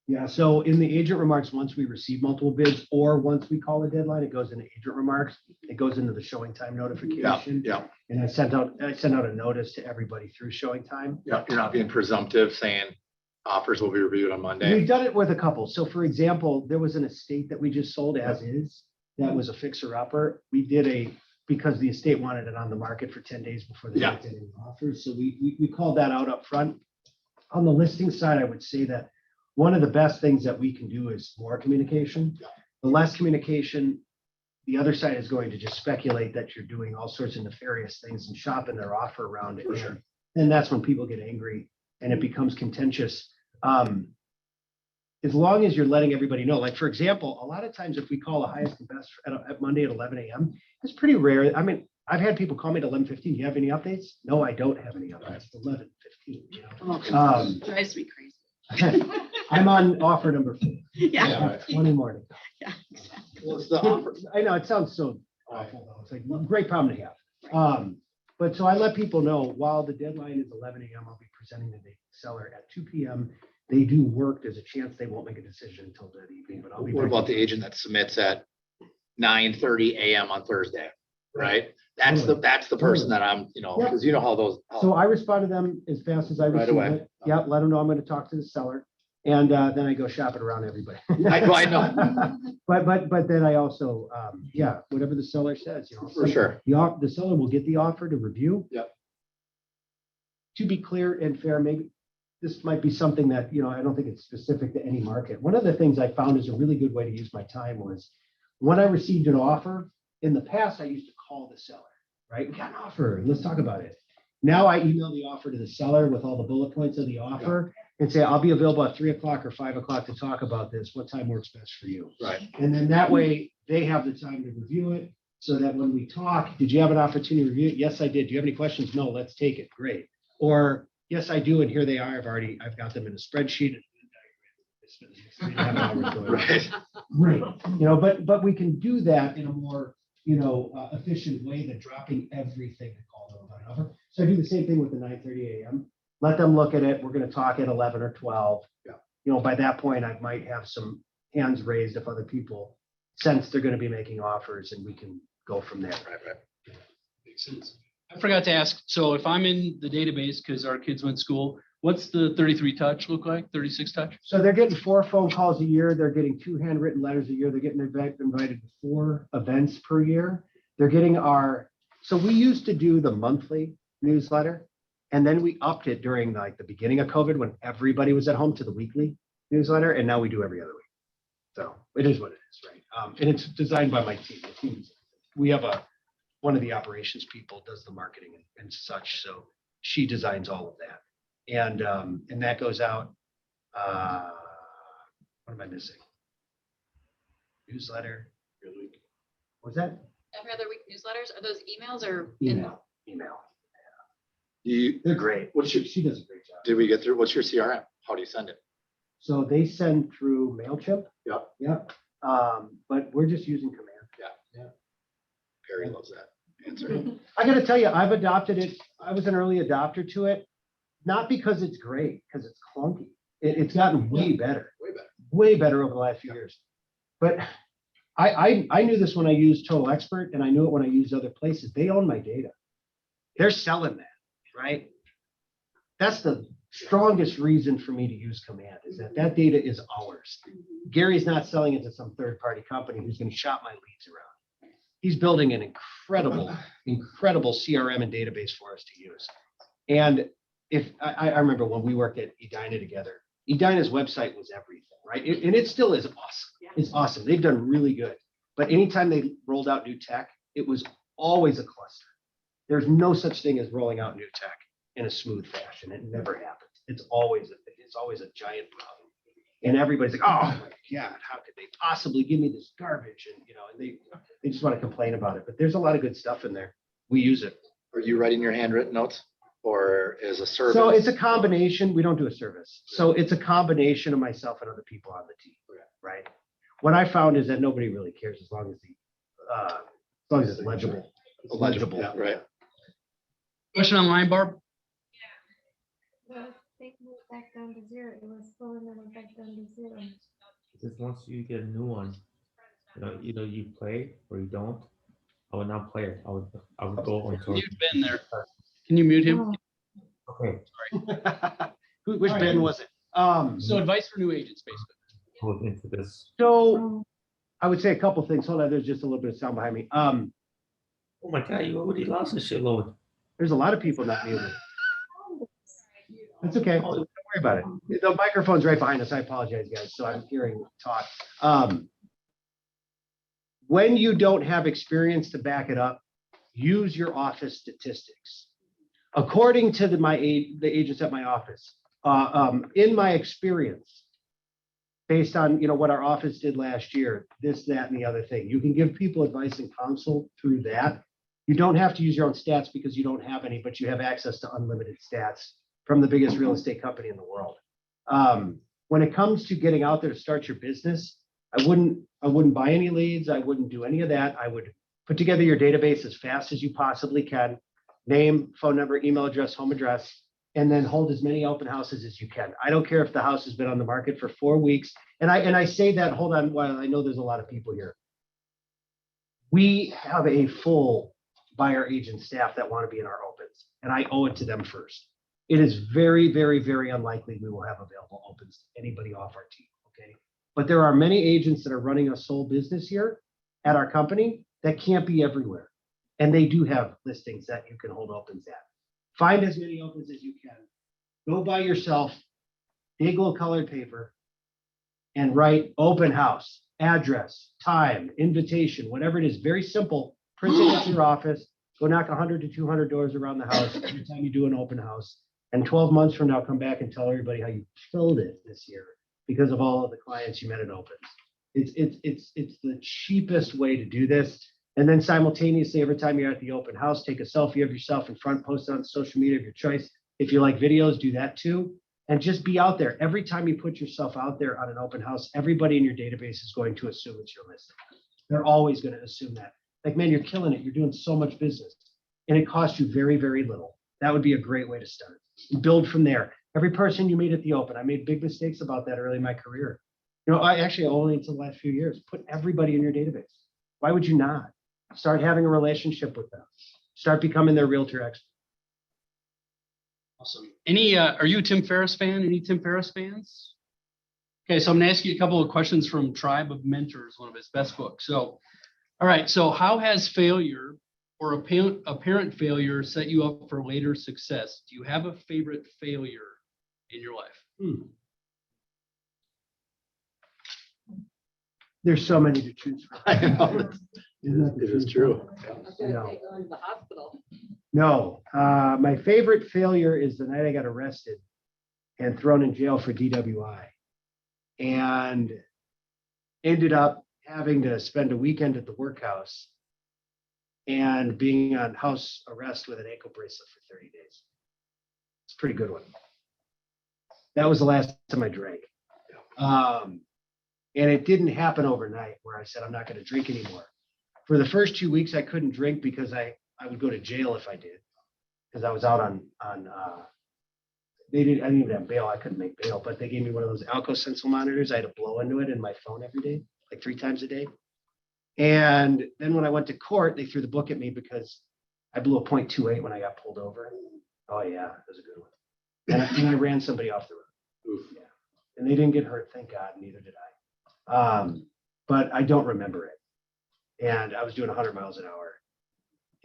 Yeah, so in the agent remarks, once we receive multiple bids or once we call a deadline, it goes into agent remarks. It goes into the showing time notification. Yeah. And I sent out a notice to everybody through showing time. You're not being presumptive saying offers will be reviewed on Monday. We've done it with a couple. So for example, there was an estate that we just sold as is. That was a fixer upper. We did because the estate wanted it on the market for 10 days before they did any offers. So we called that out up front. On the listing side, I would say that one of the best things that we can do is more communication. The less communication, the other side is going to just speculate that you're doing all sorts of nefarious things and shopping their offer around it. For sure. And that's when people get angry and it becomes contentious. As long as you're letting everybody know, like for example, a lot of times if we call the highest and best at Monday at 11 a.m., it's pretty rare. I mean, I've had people call me at 11:15. Do you have any updates? No, I don't have any updates. It's 11:15. You know? Drives me crazy. I'm on offer number 4. Yeah. 20 more to go. Yeah, exactly. Well, it's the offer. I know it sounds so awful though. It's like a great problem to have. But so I let people know while the deadline is 11 a.m., I'll be presenting to the seller at 2 p.m. They do work. There's a chance they won't make a decision until that evening, but I'll be. What about the agent that submits at 9:30 a.m. on Thursday, right? That's the person that I'm, Yeah. because you know how those. So I respond to them as fast as I Right receive away. it. Yeah, let them know I'm going to talk to the seller. And then I go shopping around everybody. I know. But then I also, yeah, whatever the seller says, For sure. The seller will get the offer to review. Yep. To be clear and fair, maybe this might be something that, I don't think it's specific to any market. One of the things I found is a really good way to use my time was when I received an offer, in the past, I used to call the seller, right? We got an offer, let's talk about it. Now I email the offer to the seller with all the bullet points of the offer and say, I'll be available at 3 o'clock or 5 o'clock to talk about this. What time works best for you? Right. And then that way they have the time to review it so that when we talk, did you have an opportunity to review it? Yes, I did. Do you have any questions? No, let's take it. Great. Or yes, I do. And here they are. I've got them in a spreadsheet. Right. Right. But we can do that in a more, efficient way than dropping everything to call them about an offer. So I do the same thing with the 9:30 a.m. Let them look at it. We're going to talk at 11 or 12. Yeah. By that point, I might have some hands raised if other people sense they're going to be making offers and we can go from there. Right. Makes sense. I forgot to ask, so if I'm in the database, because our kids went to school, what's the 33 touch look like, 36 touch? So they're getting 4 phone calls a year. They're getting 2 handwritten letters a year. They're getting invited to 4 events per year. They're getting so we used to do the monthly newsletter. And then we upped it during the beginning of COVID when everybody was at home to the weekly newsletter. And now we do every other week. So it is what it is, right? And it's designed by my team. We have one of the operations people does the marketing and such. So she designs all of that. And that goes out. What am I missing? Newsletter. What's that? Every other week newsletters, are those emails or? Email. You, They're great. She does a great job. did we get through? What's your CRM? How do you send it? So they send through MailChimp. Yep. Yep. But we're just using command. Perry loves that answer. I got to tell you, I've adopted it. I was an early adopter to it, not because it's great, because it's clunky. It's gotten way better, way better over the last few years. But I knew this when I used Total Expert, and I knew it when I used other places. They own my data. They're selling that, right? That's the strongest reason for me to use command is that data is ours. Gary's not selling it to some third-party company who's going to shop my leads around. He's building an incredible CRM and database for us to use. And if I remember when we worked at Edina together, Edina's website was everything, right? And it still is awesome. It's awesome. They've done really good. But anytime they rolled out new tech, it was always a cluster. There's no such thing as rolling out new tech in a smooth fashion. It never happens. It's always a giant problem. And everybody's like, oh my God, how could they possibly give me this garbage? And they just want to complain about it. But there's a lot of good stuff in there. We use it. Are you writing your handwritten notes or is a service? So it's a combination. We don't do a service. So it's a combination of myself and other people on the team, right? What I found is that nobody really cares as long as it's legible. Legible. Yeah, right. Question online, Barb? The thing went back down to 0. It was full and then went back down to 0. Because once you get a new one, either you play or you don't. I would not play it. I would go until. Mute Ben there. Can you mute him? Okay. Which Ben was it? So advice for new agents, basically. Hold into this. So I would say a couple things. Hold on, there's just a little bit of sound behind me. Oh my God, you already lost a shitload. There's a lot of people not muted. That's okay. Don't worry about it. The microphone's right behind us. I apologize, guys. So I'm hearing talk. When you don't have experience to back it up, use your office statistics. According to the agents at my office, in my experience, based on what our office did last year, this, that, and the other thing, you can give people advice and counsel through that. You don't have to use your own stats because you don't have any, but you have access to unlimited stats from the biggest real estate company in the world. When it comes to getting out there to start your business, I wouldn't buy any leads. I wouldn't do any of that. I would put together your database as fast as you possibly can. Name, phone number, email address, home address, and then hold as many open houses as you can. I don't care if the house has been on the market for 4 weeks. And I say that, hold on, while I know there's a lot of people here. We have a full by our agent staff that want to be in our opens, and I owe it to them first. It is very, very, very unlikely we will have available opens to anybody off our team, okay? But there are many agents that are running a sole business here at our company that can't be everywhere. And they do have listings that you can hold opens at. Find as many opens as you can. Go by yourself, big little colored paper, and write open house, address, time, invitation, whatever it is. Very simple. Print it at your office. Go knock 100 to 200 doors around the house every time you do an open house. And 12 months from now, come back and tell everybody how you killed it this year because of all of the clients you met at opens. It's the cheapest way to do this. And then simultaneously, every time you're at the open house, take a selfie of yourself in front, post it on social media of your choice. If you like videos, do that too. And just be out there. Every time you put yourself out there on an open house, everybody in your database is going to assume it's your listing. They're always going to assume that. Like, man, you're killing it. You're doing so much business. And it costs you very, very little. That would be a great way to start. Build from there. Every person you meet at the open, I made big mistakes about that early in my career. You know, I actually only until the last few years, put everybody in your database. Why would you not? Start having a relationship with them. Start becoming their realtor expert. Awesome. Are you a Tim Ferriss fan? Any Tim Ferriss fans? Okay, so I'm gonna ask you a couple of questions from Tribe of Mentors, one of his best books. So, all right, so how has failure or apparent failure set you up for later success? Do you have a favorite failure in your life? There's so many to choose from. I know. Isn't that the It is truth? true. I was gonna say going to the hospital. No, my favorite failure is the night I got arrested and thrown in jail for DWI, and ended up having to spend a weekend at the workhouse and being on house arrest with an ankle bracelet for 30 days. It's a pretty good one. That was the last time I drank. And it didn't happen overnight where I said, I'm not going to drink anymore. For the first 2 weeks, I couldn't drink because I would go to jail if I did, because I was out on I didn't even have bail. I couldn't make bail, but they gave me one of those Alco-Sensor monitors. I had to blow into it in my phone every day, like 3 times a day. And then when I went to court, they threw the book at me because I blew a .28 when I got pulled over. Oh yeah, that was a good one. And I ran somebody off the road. Oof. Yeah. And they didn't get hurt, thank God, neither did I. But I don't remember it. And I was doing 100 miles an hour.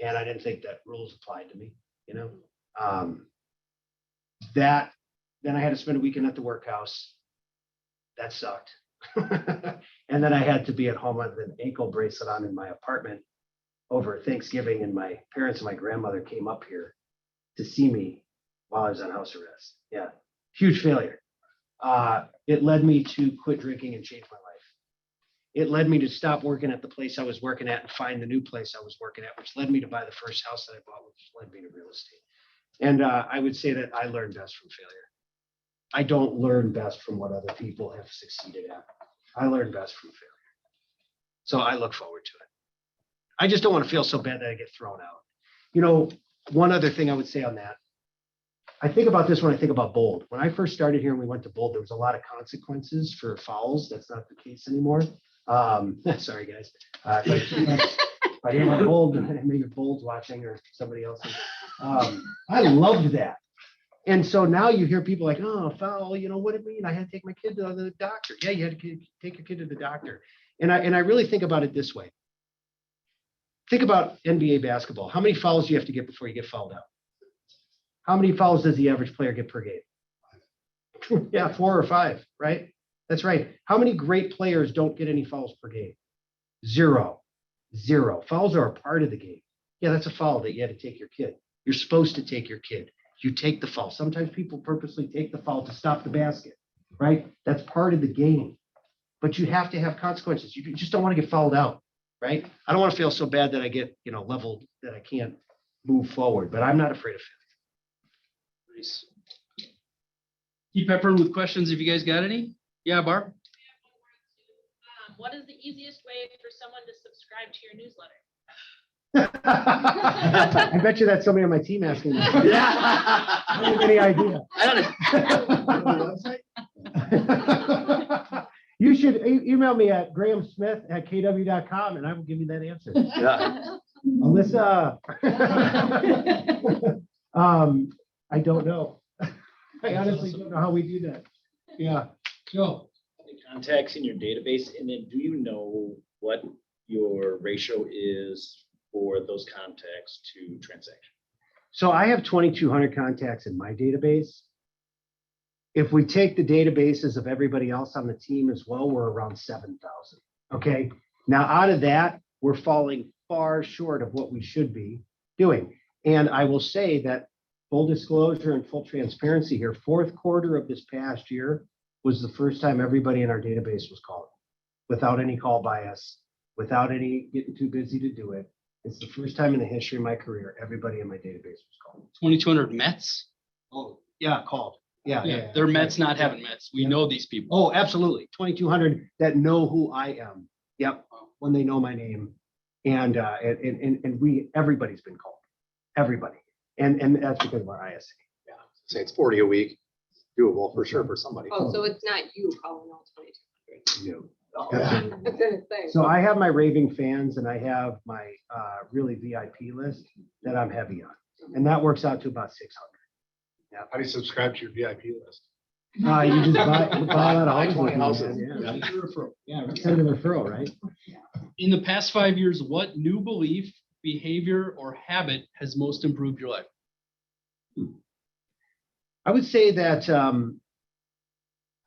And I didn't think that rules applied to me, you know. Then I had to spend a weekend at the workhouse. That sucked. And then I had to be at home with an ankle bracelet on in my apartment over Thanksgiving, and my parents and my grandmother came up here to see me while I was on house arrest. Yeah, huge failure. It led me to quit drinking and change my life. It led me to stop working at the place I was working at and find the new place I was working at, which led me to buy the first house that I bought, which led me to real estate. And I would say that I learned best from failure. I don't learn best from what other people have succeeded at. I learn best from failure. So I look forward to it. I just don't want to feel so bad that I get thrown out. You know, one other thing I would say on that, I think about this when I think about Bold. When I first started here and we went to Bold, there was a lot of consequences for fouls. That's not the case anymore. Sorry, guys. If I didn't like Bold, maybe Bold's watching or somebody else. I loved that. And so now you hear people like, oh, foul, you know, what do you mean? I had to take my kid to the doctor. Yeah, you had to take your kid to the doctor. And I really think about it this way. Think about NBA basketball. How many fouls do you have to get before you get fouled out? How many fouls does the average player get per game? Yeah, 4 or 5, right? That's right. How many great players don't get any fouls per game? 0. Fouls are a part of the game. Yeah, that's a foul that you had to take your kid. You're supposed to take your kid. You take the foul. Sometimes people purposely take the foul to stop the basket, right? That's part of the game. But you have to have consequences. You just don't want to get fouled out, right? I don't want to feel so bad that I get, leveled that I can't move forward, but I'm not afraid of failure. Nice. Keep peppering with questions if you guys got any. Yeah, Barb? What is the easiest way for someone to subscribe to your newsletter? I bet you that's somebody on my team asking that. Yeah. I don't have any idea. You should email me at grahamsmith@kw.com and I will give you that answer. Yeah. Alyssa. I don't know. I honestly don't know how we do that. Yeah. Joe, Contacts in your database, and then do you know what your ratio is for those contacts to transaction? So I have 2,200 contacts in my database. If we take the databases of everybody else on the team as well, we're around 7,000. Okay. Now out of that, we're falling far short of what we should be doing. And I will say that full disclosure and full transparency here, fourth quarter of this past year was the first time everybody in our database was called without any call bias, without any getting too busy to do it. It's the first time in the history of my career, everybody in my database was called. 2,200 Mets? Oh, yeah, called. Yeah. Yeah, they're Mets, not having Mets. We know these people. Oh, absolutely. 2,200 that know who I am. Yep. When they know my name. And everybody's been called. Everybody. And that's because of our ISA. Say it's 40 a week, doable for sure for somebody. Oh, so it's not you calling all 2,200. You know. I was gonna say. So I have my raving fans and I have my really VIP list that I'm heavy on. And that works out to about 600. How do you subscribe to your VIP list? You just buy a lot Buy of 20 houses. houses. Yeah, send a referral, right? In the past 5 years, what new belief, behavior, or habit has most improved your life? I would say that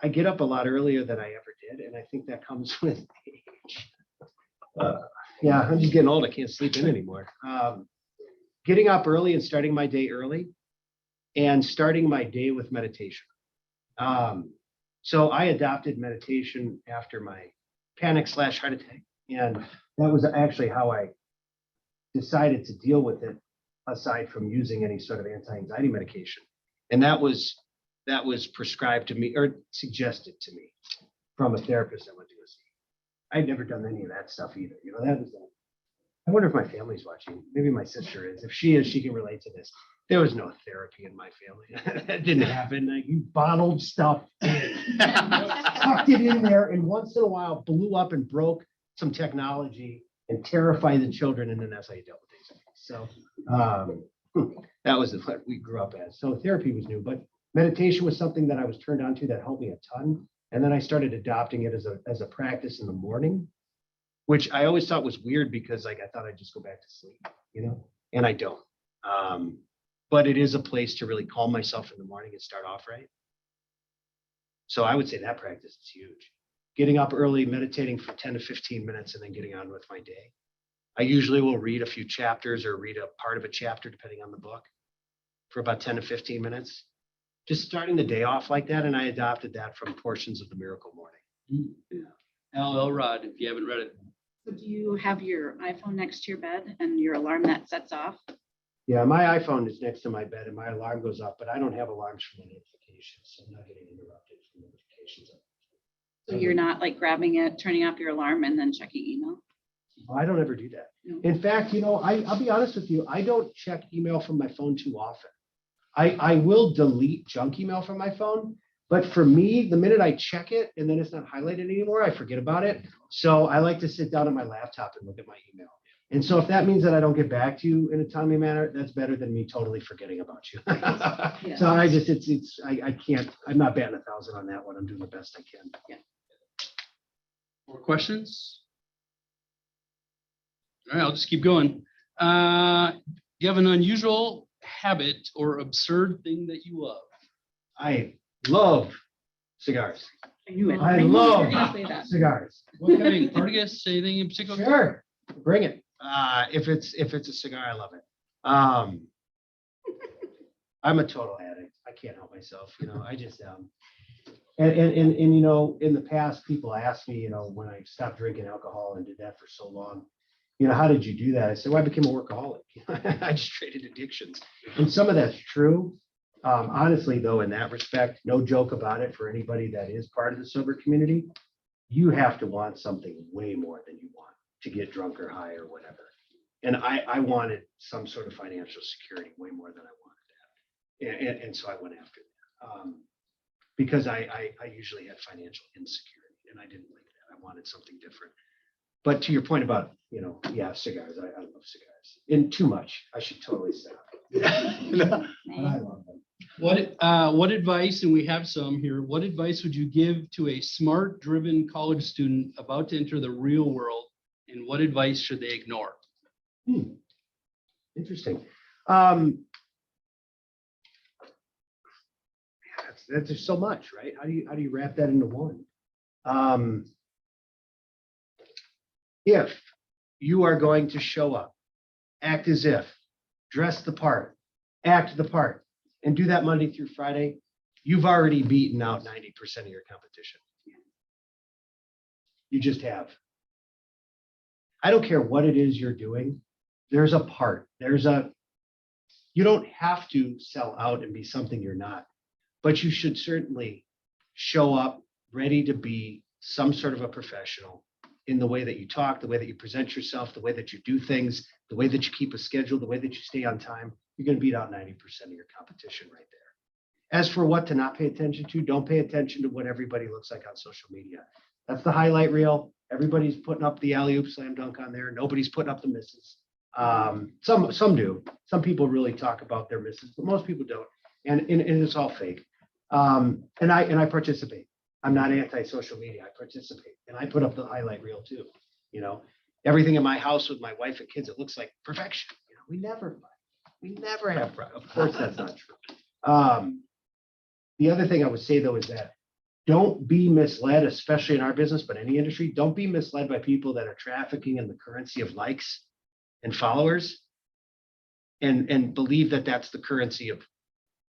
I get up a lot earlier than I ever did, and I think that comes with age. Yeah, I'm just getting old. I can't sleep in anymore. Getting up early and starting my day early, and starting my day with meditation. So I adopted meditation after my panic/heart attack, and that was actually how I decided to deal with it, aside from using any sort of anti-anxiety medication. And that was prescribed to me or suggested to me from a therapist I went to go see. I'd never done any of that stuff either. You know, that was. I wonder if my family's watching. Maybe my sister is. If she is, she can relate to this. There was no therapy in my family. That didn't happen. Like, you bottled stuff in, tucked it in there, and once in a while blew up and broke some technology and terrified the children, and then that's how you dealt with things. So that was what we grew up as. So therapy was new, but meditation was something that I was turned on to that helped me a ton. And then I started adopting it as a practice in the morning, which I always thought was weird because like I thought I'd just go back to sleep, you know, and I don't. But it is a place to really calm myself in the morning and start off right. So I would say that practice is huge. Getting up early, meditating for 10 to 15 minutes, and then getting on with my day. I usually will read a few chapters or read a part of a chapter, depending on the book, for about 10 to 15 minutes. Just starting the day off like that, and I adopted that from portions of the Miracle Morning. Al Elrod, if you haven't read it. So do you have your iPhone next to your bed and your alarm that sets off? Yeah, my iPhone is next to my bed and my alarm goes off, but I don't have alarms for the notifications. So I'm not getting interrupted from notifications. So you're not like grabbing it, turning off your alarm and then checking email? I don't ever do that. No. In fact, you know, I'll be honest with you, I don't check email from my phone too often. I will delete junk email from my phone, but for me, the minute I check it and then it's not highlighted anymore, I forget about it. So I like to sit down at my laptop and look at my email. And so if that means that I don't get back to you in a timely manner, that's better than me totally forgetting about you. Yeah. So I can't, I'm not batting 1,000 on that one. I'm doing the best I can. Yeah. More questions? All right, I'll just keep going. You have an unusual habit or absurd thing that you love? I love cigars. I knew it. I knew you were love gonna say that. cigars. What kind of Argus, anything in particular? Sure, bring it. If it's a cigar, I love it. I'm a total addict. I can't help myself. You know, I just and you know, in the past, people asked me, you know, when I stopped drinking alcohol and did that for so long, you know, how did you do that? I said, well, I became a workaholic. I just traded addictions, and some of that's true. Honestly, though, in that respect, no joke about it. For anybody that is part of the sober community, you have to want something way more than you want to get drunk or high or whatever. And I wanted some sort of financial security way more than I wanted that. And so I went after that because I usually had financial insecurity and I didn't like that. I wanted something different. But to your point about, you know, yeah, cigars, I love cigars. And too much. I should totally stop. But I love them. What advice, and we have some here, what advice would you give to a smart, driven college student about to enter the real world? And what advice should they ignore? Interesting. That's just so much, right? How do you wrap that into one? If you are going to show up, act as if, dress the part, act the part, and do that Monday through Friday, you've already beaten out 90% of your competition. You just have. I don't care what it is you're doing. There's a part. You don't have to sell out and be something you're not, but you should certainly show up ready to be some sort of a professional in the way that you talk, the way that you present yourself, the way that you do things, the way that you keep a schedule, the way that you stay on time. You're going to beat out 90% of your competition right there. As for what to not pay attention to, don't pay attention to what everybody looks like on social media. That's the highlight reel. Everybody's putting up the alley-oop slam dunk on there. Nobody's putting up the misses. Some do. Some people really talk about their misses, but most people don't. And it's all fake. And I participate. I'm not anti-social media. I participate. And I put up the highlight reel too. You know, everything in my house with my wife and kids, it looks like perfection. You know, we never fight. We never have problems. Of course, that's not true. The other thing I would say though is that don't be misled, especially in our business, but any industry, don't be misled by people that are trafficking in the currency of likes and followers and believe that that's the currency of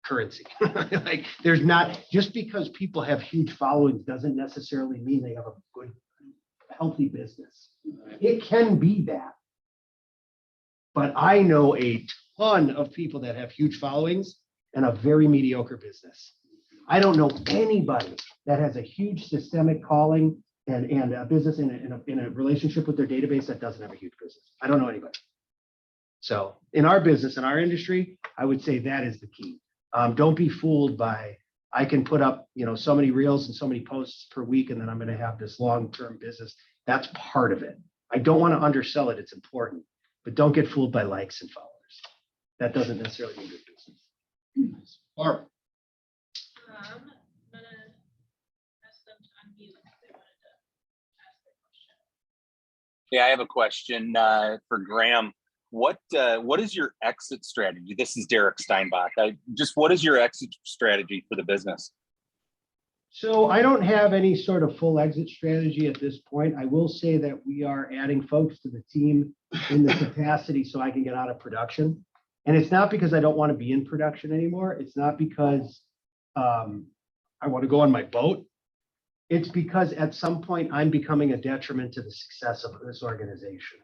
currency. Like there's not, just because people have huge followings doesn't necessarily mean they have a good, healthy business. It can be that. But I know a ton of people that have huge followings and a very mediocre business. I don't know anybody that has a huge systemic calling and a business in a relationship with their database that doesn't have a huge business. I don't know anybody. So in our business, in our industry, I would say that is the key. Don't be fooled by, I can put up, so many reels and so many posts per week, and then I'm going to have this long-term business. That's part of it. I don't want to undersell it. It's important, but don't get fooled by likes and followers. That doesn't necessarily mean good business. Barb. I'm gonna ask them to unmute if they wanted to ask their question. Yeah, I have a question for Graham. What is your exit strategy? This is Derek Steinbach. What is your exit strategy for the business? So I don't have any sort of full exit strategy at this point. I will say that we are adding folks to the team in the capacity so I can get out of production. And it's not because I don't want to be in production anymore. It's not because I want to go on my boat. It's because at some point I'm becoming a detriment to the success of this organization.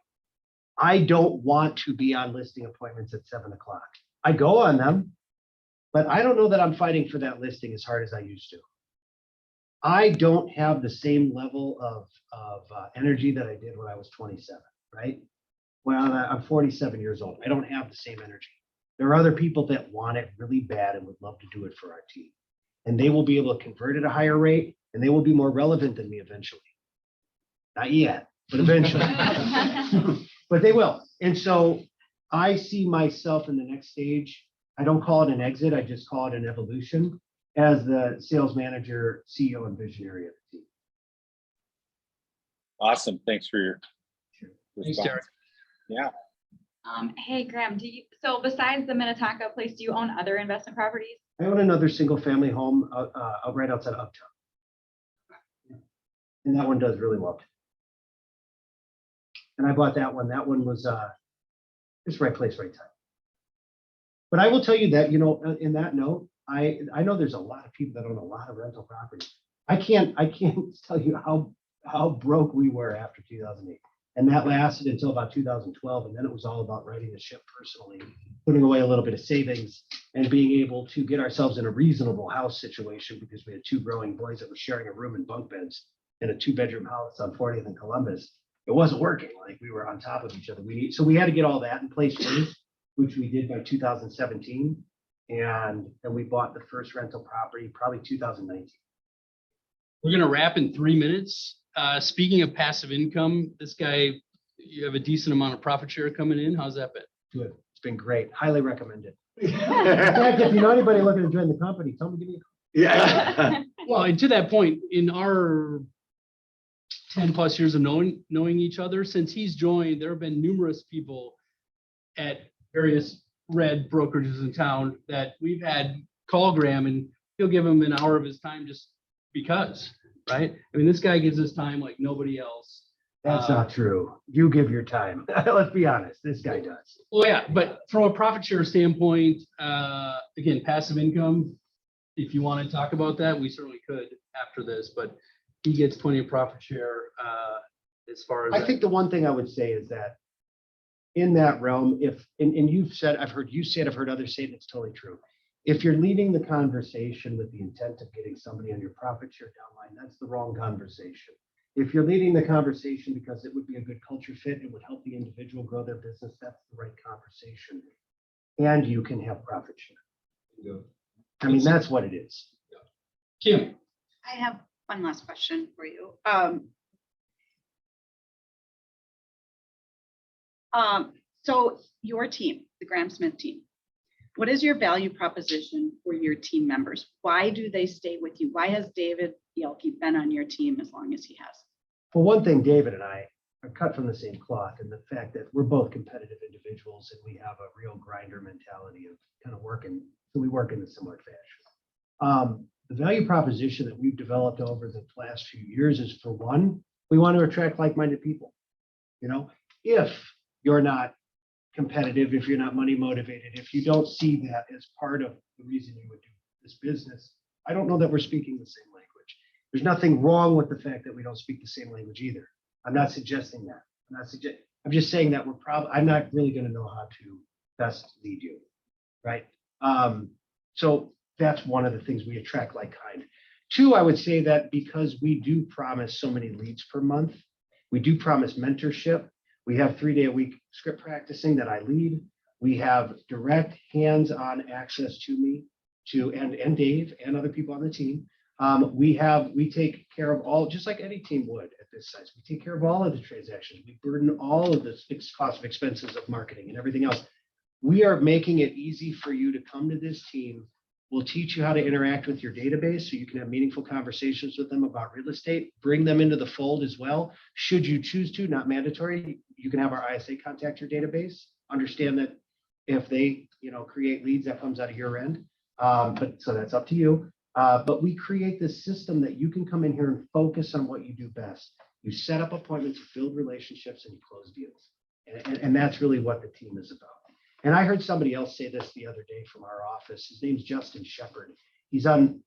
I don't want to be on listing appointments at 7 o'clock. I go on them, but I don't know that I'm fighting for that listing as hard as I used to. I don't have the same level of energy that I did when I was 27, right? Well, I'm 47 years old. I don't have the same energy. There are other people that want it really bad and would love to do it for our team. And they will be able to convert at a higher rate, and they will be more relevant than me eventually. Not yet, but eventually. But they will. And so I see myself in the next stage. I don't call it an exit. I just call it an evolution as the sales manager, CEO, and visionary of the team. Awesome. Thanks for your Thanks, response. Derek. Yeah. Hey, Graham, so besides the Minnetonka place, do you own other investment properties? I own another single family home right outside of Uptown. And that one does really well. And I bought that one. That one was just right place, right time. But I will tell you that, in that note, I know there's a lot of people that own a lot of rental property. I can't tell you how broke we were after 2008. And that lasted until about 2012. And then it was all about writing the ship personally, putting away a little bit of savings and being able to get ourselves in a reasonable house situation because we had two growing boys that were sharing a room and bunk beds in a 2-bedroom house on 40th and Columbus. It wasn't working. Like we were on top of each other. So we had to get all that in place first, which we did by 2017. And we bought the first rental property, probably 2019. We're going to wrap in 3 minutes. Speaking of passive income, this guy You have a decent amount of profit share coming in. How's that been? Good. It's been great. Highly recommended. In fact, if you know anybody looking to join the company, tell them to give me Yeah. Well, and to that point, in our 10+ years of knowing each other, since he's joined, there have been numerous people at various red brokerages in town that we've had call Graham, and he'll give him an hour of his time just because, right? I mean, this guy gives his time like nobody else. That's not true. You give your time. Let's be honest. This guy does. Well, yeah, but from a profit share standpoint, again, passive income, if you want to talk about that, we certainly could after this, but he gets plenty of profit share as far as. I think the one thing I would say is that in that realm, and you've said, I've heard you say it, I've heard others say it, it's totally true. If you're leading the conversation with the intent of getting somebody on your profit share downline, that's the wrong conversation. If you're leading the conversation because it would be a good culture fit, it would help the individual grow their business, that's the right conversation. And you can have profit share. Yeah. I mean, that's what it is. Kim. I have one last question for you. So your team, the Graham Smith team, what is your value proposition for your team members? Why do they stay with you? Why has David Yelke been on your team as long as he has? For one thing, David and I are cut from the same cloth, and the fact that we're both competitive individuals and we have a real grinder mentality of kind of working, so we work in a similar fashion. The value proposition that we've developed over the last few years is, for one, we want to attract like-minded people. You know, if you're not competitive, if you're not money motivated, if you don't see that as part of the reason you would do this business, I don't know that we're speaking the same language. There's nothing wrong with the fact that we don't speak the same language either. I'm not suggesting that. I'm just saying that I'm not really going to know how to best lead you, right? So that's one of the things we attract like kind. Two, I would say that because we do promise so many leads per month, we do promise mentorship. We have 3-day-a-week script practicing that I lead. We have direct hands-on access to me, and Dave and other people on the team. We take care of all, just like any team would at this size. We take care of all of the transactions. We burden all of the fixed cost of expenses of marketing and everything else. We are making it easy for you to come to this team. We'll teach you how to interact with your database so you can have meaningful conversations with them about real estate. Bring them into the fold as well. Should you choose to, not mandatory, you can have our ISA contact your database. Understand that if they, create leads, that comes out of your end. But so that's up to you. But we create this system that you can come in here and focus on what you do best. You set up appointments, you build relationships, and you close deals. And that's really what the team is about. And I heard somebody else say this the other day from our office. His name's Justin Shepard. He's on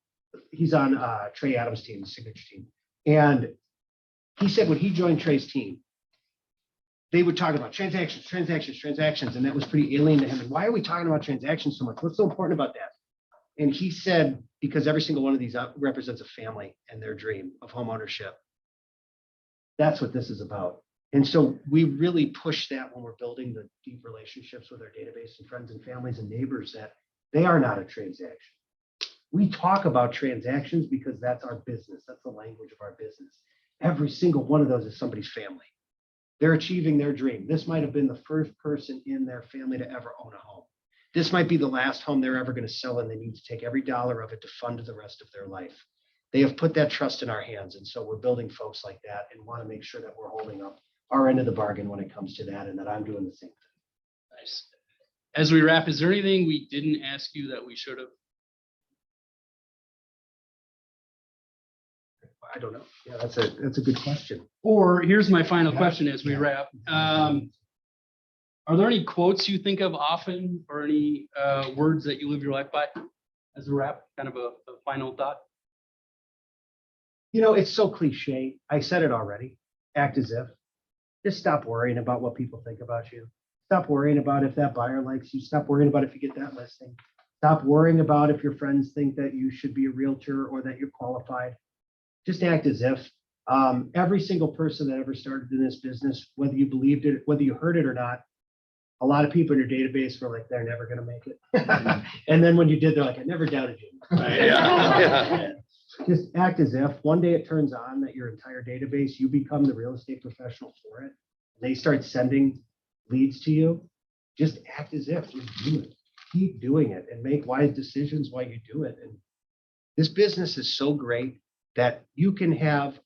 Trey Adams' team, the signature team. And he said when he joined Trey's team, they would talk about transactions. And that was pretty alien to him. And why are we talking about transactions so much? What's so important about that? And he said, because every single one of these represents a family and their dream of home ownership. That's what this is about. And so we really push that when we're building the deep relationships with our database and friends and families and neighbors, that they are not a transaction. We talk about transactions because that's our business. That's the language of our business. Every single one of those is somebody's family. They're achieving their dream. This might have been the first person in their family to ever own a home. This might be the last home they're ever going to sell, and they need to take every dollar of it to fund the rest of their life. They have put that trust in our hands. And so we're building folks like that and want to make sure that we're holding up our end of the bargain when it comes to that, and that I'm doing the same thing. Nice. As we wrap, is there anything we didn't ask you that we should have? I don't know. Yeah, that's a good question. Or here's my final question as we wrap. Are there any quotes you think of often, or any words that you live your life by as a wrap? Kind of a final thought. It's so cliche. I said it already. Act as if. Just stop worrying about what people think about you. Stop worrying about if that buyer likes you. Stop worrying about if you get that listing. Stop worrying about if your friends think that you should be a realtor or that you're qualified. Just act as if. Every single person that ever started in this business, whether you believed it, whether you heard it or not, a lot of people in your database were like, they're never going to make it. And then when you did, they're like, I never doubted you. Right, yeah. Just act as if. One day it turns on that your entire database, you become the real estate professional for it. they start sending leads to you, just act as if, just do it. Keep doing it and make wise decisions while you do it. And this business is so great that you can have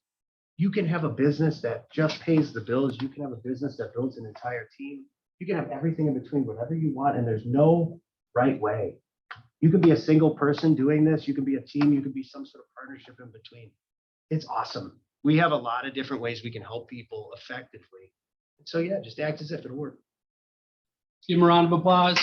a business that just pays the bills. You can have a business that builds an entire team. You can have everything in between, whatever you want, and there's no right way. You can be a single person doing this. You can be a team. You can be some sort of partnership in between. It's awesome. We have a lot of different ways we can help people effectively. So yeah, just act as if it'll work. Give him a round of applause.